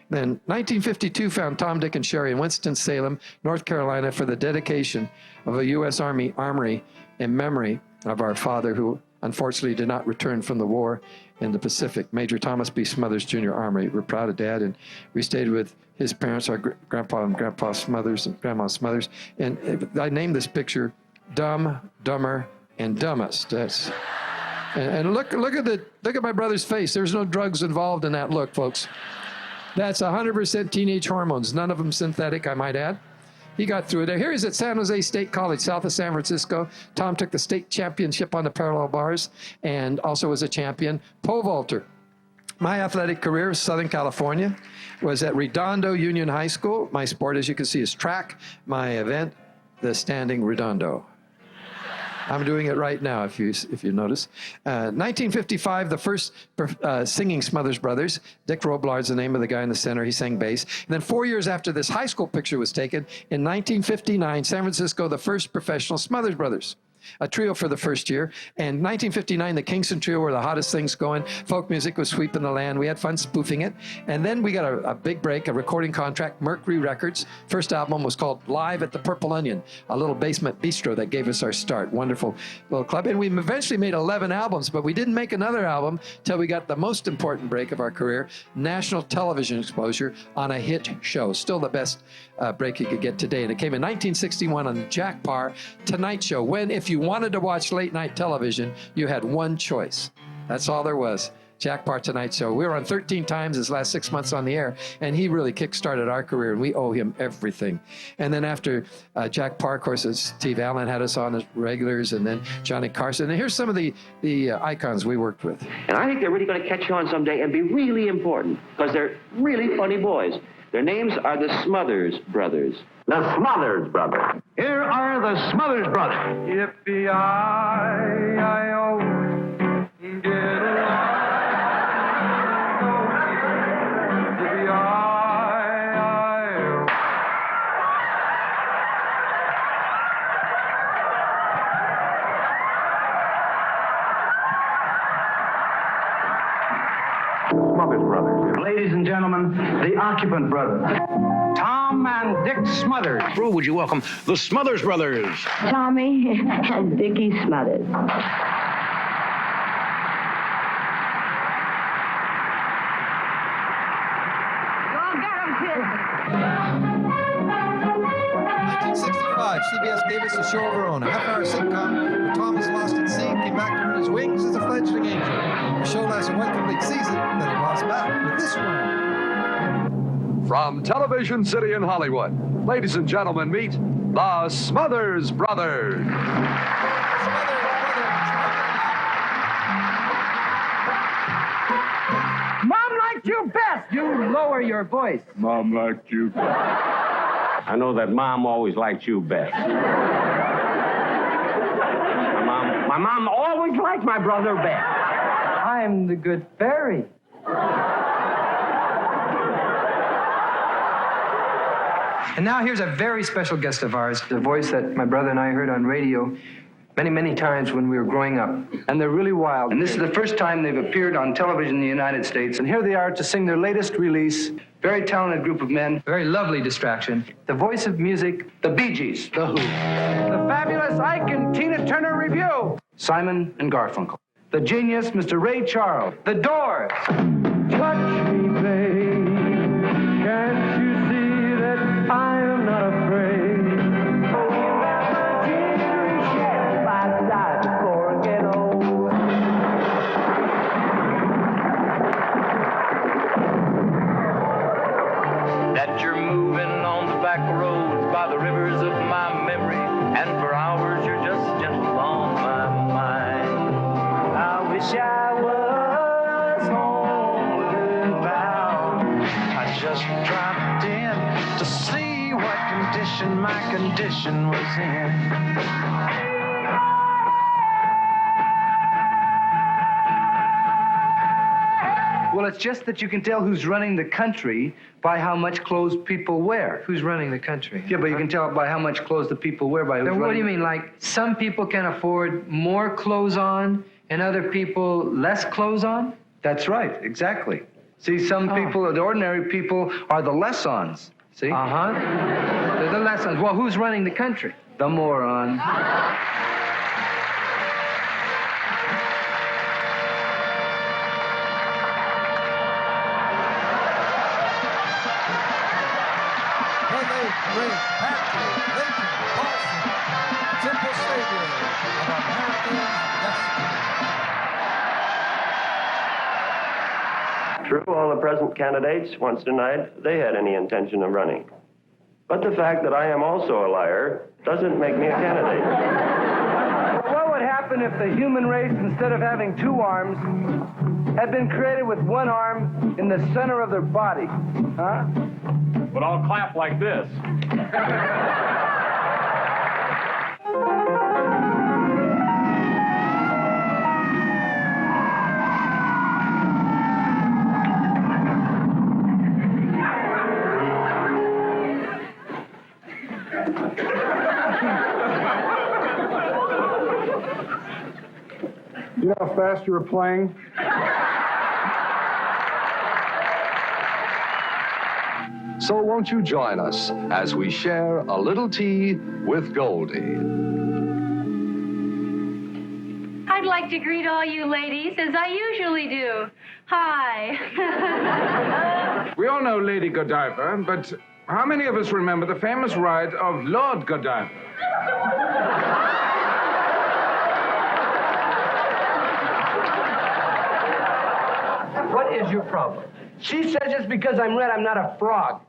Then 1952 found Tom, Dick, and Sherry in Winston-Salem, North Carolina for the dedication of a U.S. Army armory in memory of our father, who unfortunately did not return from the war in the Pacific. Major Thomas B. Smothers Jr. Armory. We're proud of Dad, and we stayed with his parents, our grandpa and grandpa Smothers and grandma Smothers. And I named this picture Dumb, Dumber, and Dumbest. And look at my brother's face. There's no drugs involved in that look, folks. That's 100% teenage hormones, none of them synthetic, I might add. He got through it. Here he's at San Jose State College, south of San Francisco. Tom took the state championship on the parallel bars and also was a champion pole vaulter. My athletic career, Southern California, was at Redondo Union High School. My sport, as you can see, is track. My event, the standing redondo. I'm doing it right now, if you notice. 1955, the first singing Smothers Brothers. Dick Roblard's the name of the guy in the center. He sang bass. And then 4 years after this high school picture was taken, in 1959, San Francisco, the first professional Smothers Brothers. A trio for the first year. And 1959, the Kingston Trio were the hottest things going. Folk music was sweeping the land. We had fun spoofing it. And then we got a big break, a recording contract, Mercury Records. First album was called Live at the Purple Onion, a little basement bistro that gave us our start. Wonderful little club. And we eventually made 11 albums, but we didn't make another album till we got the most important break of our career, national television exposure on a hit show. Still the best break you could get today. And it came in 1961 on Jack Paar Tonight Show, when if you wanted to watch late night television, you had one choice. That's all there was. Jack Paar Tonight Show. We were on 13 times his last 6 months on the air, and he really kick-started our career, and we owe him everything. And then after Jack Paar, of course, Steve Allen had us on as regulars, and then Johnny Carson. And here's some of the icons we worked with. And I think they're really going to catch on someday and be really important, because they're really funny boys. Their names are the Smothers Brothers. The Smothers Brothers. Here are the Smothers Brothers. Yippee-yi-yi-o, diddle-yi-o, yippee-yi-yi-o. Smothers Brothers. Ladies and gentlemen, the occupant brothers, Tom and Dick Smothers. Crew, would you welcome the Smothers Brothers? Tommy and Dicky Smothers. Go get 'em, kids. 1965, CBS gave us a show of our own, a half-hour sitcom where Tom was lost at sea, came back to earn his wings as a fledgling angel. The show lasted one complete season, then he lost back with this one. From Television City in Hollywood, ladies and gentlemen, meet the Smothers Brothers. Mom liked you best. You lower your voice. Mom liked you. I know that Mom always liked you best. My mom always liked my brother best. I'm the good fairy. And now here's a very special guest of ours, the voice that my brother and I heard on radio many, many times when we were growing up. And they're really wild. And this is the first time they've appeared on television in the United States. And here they are to sing their latest release. Very talented group of men. Very lovely distraction. The voice of music, the Bee Gees, the Who. The fabulous Ike and Tina Turner Review. Simon and Garfunkel. The genius, Mr. Ray Charles. The Doors. Touch me, babe. Can't you see that I am not afraid? That you're moving on the back roads by the rivers of my memory, and for hours you're just gentle on my mind. I wish I was homeward bound. I just dropped in to see what condition my condition was in. Well, it's just that you can tell who's running the country by how much clothes people wear. Who's running the country? Yeah, but you can tell by how much clothes the people wear by who's running. What do you mean? Like, some people can afford more clothes on and other people less clothes on? That's right, exactly. See, some people, the ordinary people, are the less-ons. See? Uh-huh. They're the less-ons. Well, who's running the country? The moron. True, all the present candidates once denied they had any intention of running. But the fact that I am also a liar doesn't make me a candidate. What would happen if the human race, instead of having two arms, had been created with one arm in the center of their body? Huh? But I'll clap like this. You know how fast you were playing? So won't you join us as we share a little tea with Goldie? I'd like to greet all you ladies as I usually do. Hi. We all know Lady Godiva, but how many of us remember the famous ride of Lord Godiva? What is your problem? She says it's because I'm red, I'm not a frog.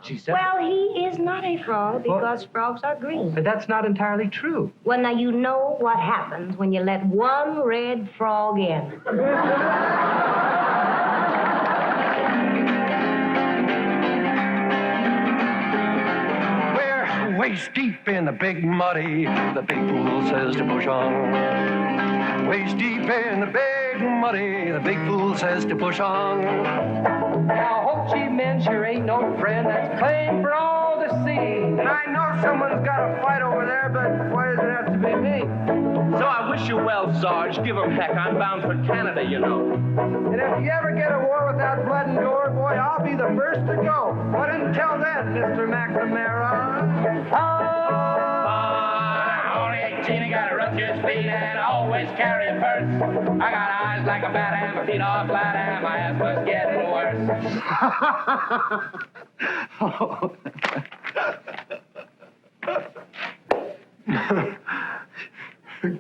She said. Well, he is not a frog because frogs are green. But that's not entirely true. Well, now you know what happens when you let one red frog in. We're waist deep in the big muddy, the big fool says to push on. Waist deep in the big muddy, the big fool says to push on. Now, Hope Chief Men sure ain't no friend that's plain for all to see. And I know someone's got a fight over there, but why does it have to be me? So I wish you well, Sarge. Give 'em heck. I'm bound for Canada, you know. And if you ever get a war without blood and gore, boy, I'll be the first to go. But until then, Mr. McNamara. Only 18, I got a ruptured spleen and always carry a purse. I got eyes like a bat ham, my feet all flat, and my ass was getting worse.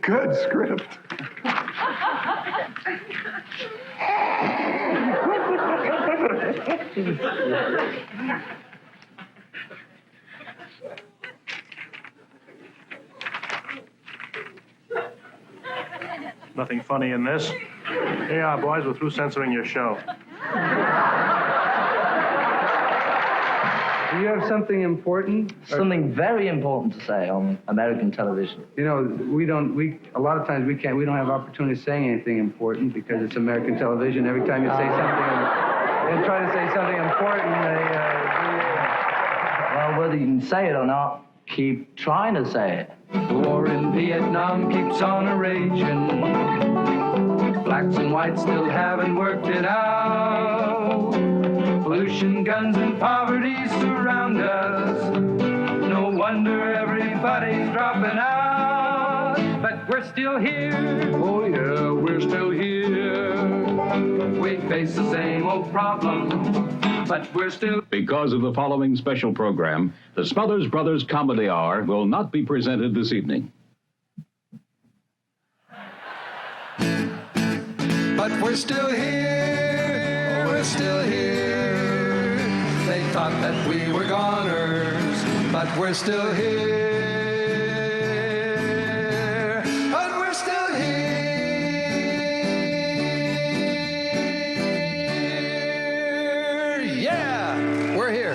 Good script. Nothing funny in this. Here you are, boys. We're through censoring your show. Do you have something important? Something very important to say on American television. You know, a lot of times we don't have opportunity to say anything important because it's American television. Every time you say something and try to say something important, Well, whether you can say it or not, keep trying to say it. the war in Vietnam keeps on a-raging. Blacks and whites still haven't worked it out. Pollution, guns, and poverty surround us. No wonder everybody's dropping out. But we're still here. Oh yeah, we're still here. We face the same old problem, but we're still... Because of the following special program, the Smothers Brothers Comedy Hour will not be presented this evening. But we're still here, we're still here. They thought that we were goners, but we're still here. But we're still here. Yeah, we're here.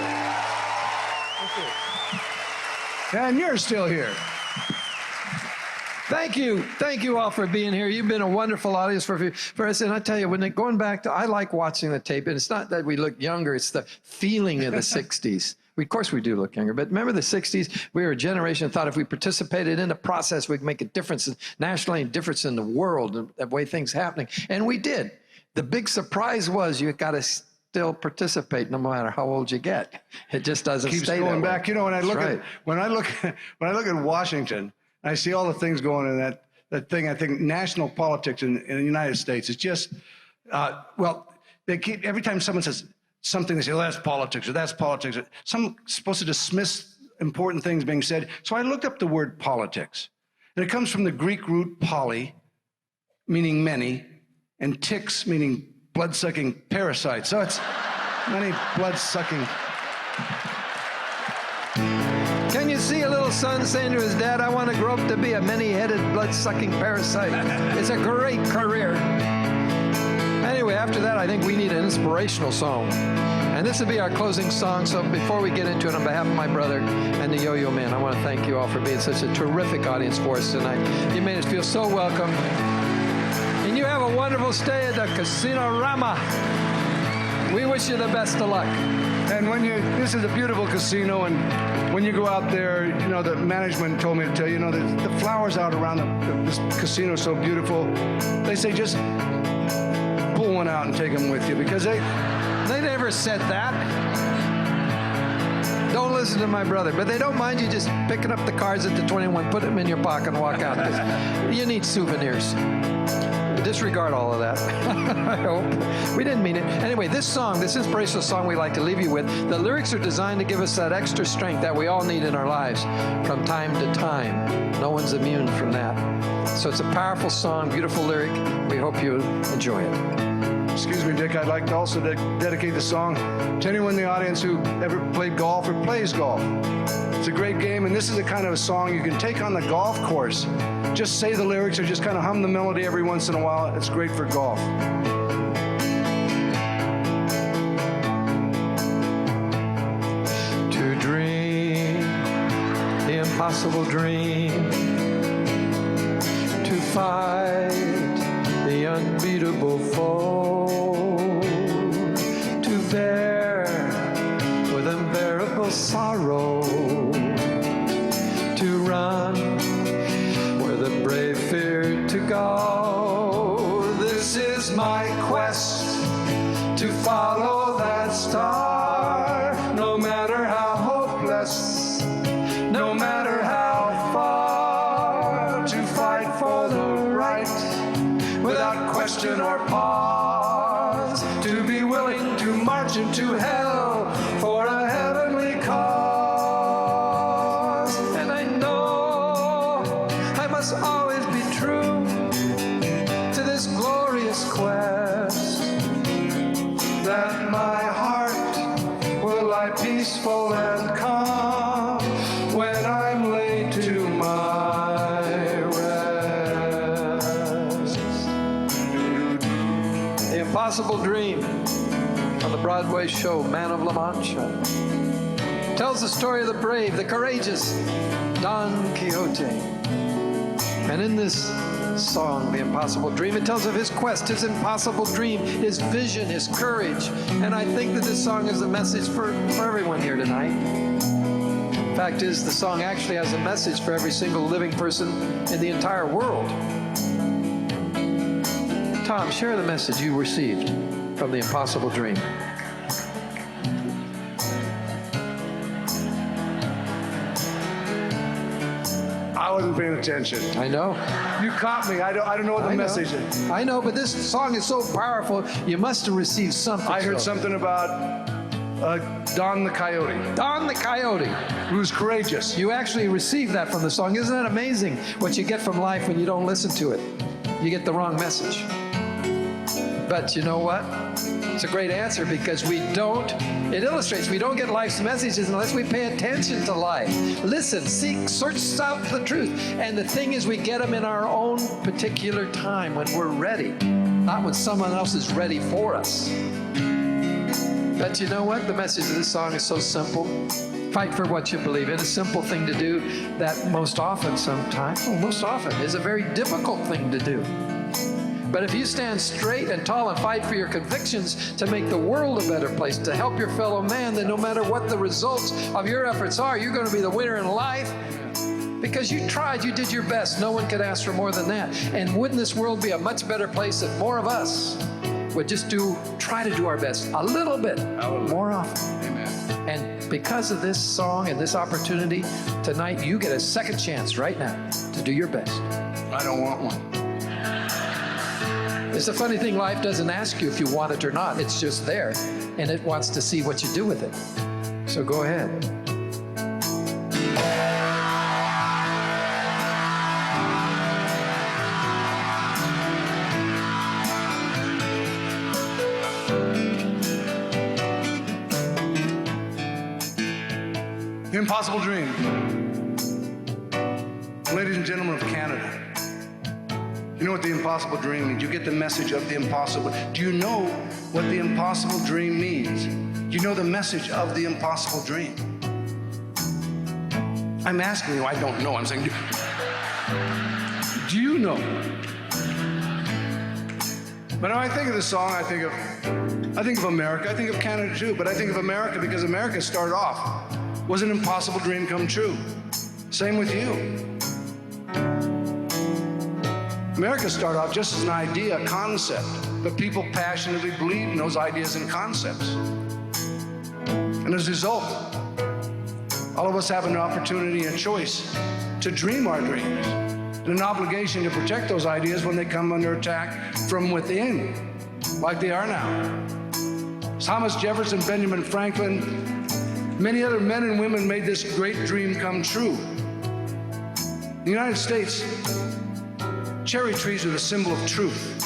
And you're still here. Thank you all for being here. You've been a wonderful audience for us. And I tell you, going back to, I like watching the tape, and it's not that we look younger, it's the feeling of the 60s. Of course we do look younger, but remember the 60s? We were a generation that thought if we participated in the process, we'd make a difference nationally, a difference in the world, the way things happening. And we did. The big surprise was you got to still participate no matter how old you get. It just doesn't Keeps stay going that way. back. You know, when I look That's at when I look at Washington, I see all the things going in that thing. I think national politics in the United States is just, they keep, every time someone says something, they say, well, that's politics, or that's politics. Someone's supposed to dismiss important things being said. So I looked up the word politics. And it comes from the Greek root poly, meaning many, and ticks, meaning blood-sucking parasites. So it's many blood-sucking. Can you see a little son saying to his dad, I want to grow up to be a many-headed, blood-sucking parasite? It's a great career. Anyway, after that, I think we need an inspirational song. And this will be our closing song. So before we get into it, on behalf of my brother and the Yo-Yo Man, I want to thank you all for being such a terrific audience for us tonight. You made us feel so welcome. And you have a wonderful stay at the Casino Rama. We wish you the best of luck. And this is a beautiful casino, and when you go out there, you know, the management told me to tell you, you know, the flowers out around this casino are so beautiful. They say just pull one out and take them with you, because they never said that. Don't listen to my brother, but they don't mind you just picking up the cards at the 21, put them in your pocket and walk out. You need souvenirs. Disregard all of that. I hope. We didn't mean it. Anyway, this song, this inspirational song we like to leave you with, the lyrics are designed to give us that extra strength that we all need in our lives from time to time. No one's immune from that. So it's a powerful song, beautiful lyric. We hope you enjoy it. Excuse me, Dick, I'd like to also dedicate the song to anyone in the audience who ever played golf or plays golf. It's a great game, and this is the kind of a song you can take on the golf course. Just say the lyrics or just kind of hum the melody every once in a while. It's great for golf. To dream the impossible dream, to fight the unbeatable foe, to bear with unbearable sorrow, to run where the brave fear to go. This is my quest to follow that star, no matter how hopeless, no matter how far, to fight for the right without question or pause, to be willing to march into hell for a heavenly cause. And I know I must always be true to this glorious impossible dream on the Broadway show, Man of La Mancha. Tells the story of the brave, the courageous Don Quixote. And in this song, The Impossible Dream, it tells of his quest, his impossible dream, his vision, his courage. And I think that this song is a message for everyone here tonight. Fact is, the song actually has a message for every single living person in the entire world. Tom, share the message you received from The Impossible Dream. I wasn't paying attention. I know. You caught me. I don't know what the message is. I know, but this song is so powerful, you must have received something. I heard something about Don the Coyote. Don the Coyote. Who's courageous. You actually received that from the song. Isn't that amazing what you get from life when you don't listen to it? You get the wrong message. But you know what? It's a great answer because it illustrates we don't get life's messages unless we pay attention to life. Listen, seek, search out the truth. And the thing is, we get them in our own particular time when we're ready, not when someone else is ready for us. But you know what? The message of this song is so simple. Fight for what you believe in. A simple thing to do that most often is a very difficult thing to do. But if you stand straight and tall and fight for your convictions to make the world a better place, to help your fellow man, then no matter what the results of your efforts are, you're going to be the winner in life. Because you tried, you did your best. No one could ask for more than that. And wouldn't this world be a much better place if more of us would just try to do our best a little bit more often? Amen. And because of this song and this opportunity, tonight you get a second chance right now to do your best. I don't want one. It's a funny thing, life doesn't ask you if you want it or not. It's just there, and it wants to see what you do with it. So go ahead. The Impossible Dream. Ladies and gentlemen of Canada, you know what the impossible dream means? You get the message of the impossible. Do you know what the impossible dream means? Do you know the message of the impossible dream? I'm asking you, I don't know. I'm saying, do you know? But when I think of this song, I think of America. I think of Canada too, but I think of America because America started off was an impossible dream come true. Same with you. America started off just as an idea, a concept, but people passionately believe in those ideas and concepts. And as a result, all of us have an opportunity and choice to dream our dreams, and an obligation to protect those ideas when they come under attack from within, like they are now. Thomas Jefferson, Benjamin Franklin, many other men and women made this great dream come true. In the United States, cherry trees are the symbol of truth.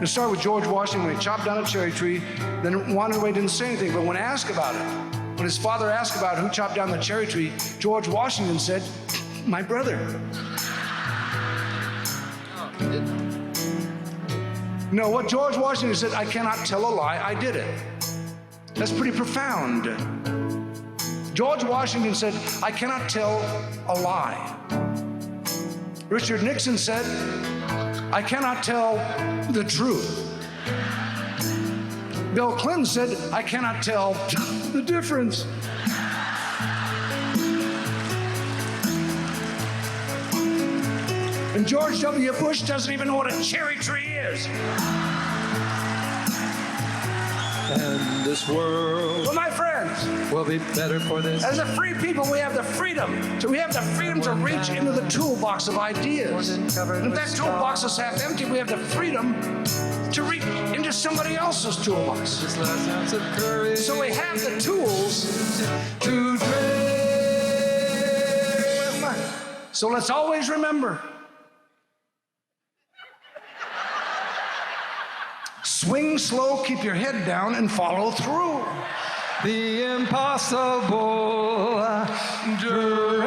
It started with George Washington when he chopped down a cherry tree, then wandered away, didn't say anything. But when asked about it, when his father asked about who chopped down the cherry tree, George Washington said, "My brother." No, what George Washington said, "I cannot tell a lie, I did it." That's pretty profound. George Washington said, "I cannot tell a lie." Richard Nixon said, "I cannot tell the truth." Bill Clinton said, "I cannot tell the difference." And George W. Bush doesn't even know what a cherry tree is. And this world, Well, my friends, will be better for this. as a free people, we have the freedom. So we have the freedom to reach into the toolbox of ideas. And if that toolbox is half empty, we have the freedom to reach into somebody else's toolbox. This last ounce of courage. So we have the tools to dream. So let's always remember, swing slow, keep your head down, and follow through. The impossible dream.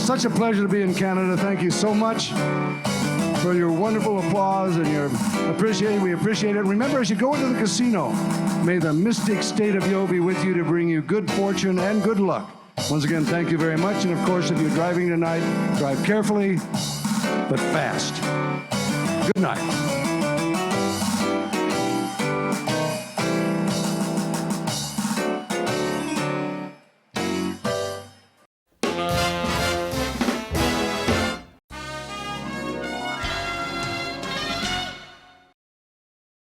such a pleasure to be in Canada. Thank you so much for your wonderful applause and your appreciation. We appreciate it. Remember, as you go into the casino, may the mystic state of Yo be with you to bring you good fortune and good luck. Once again, thank you very much. And of course, if you're driving tonight, drive carefully, but fast. Good night.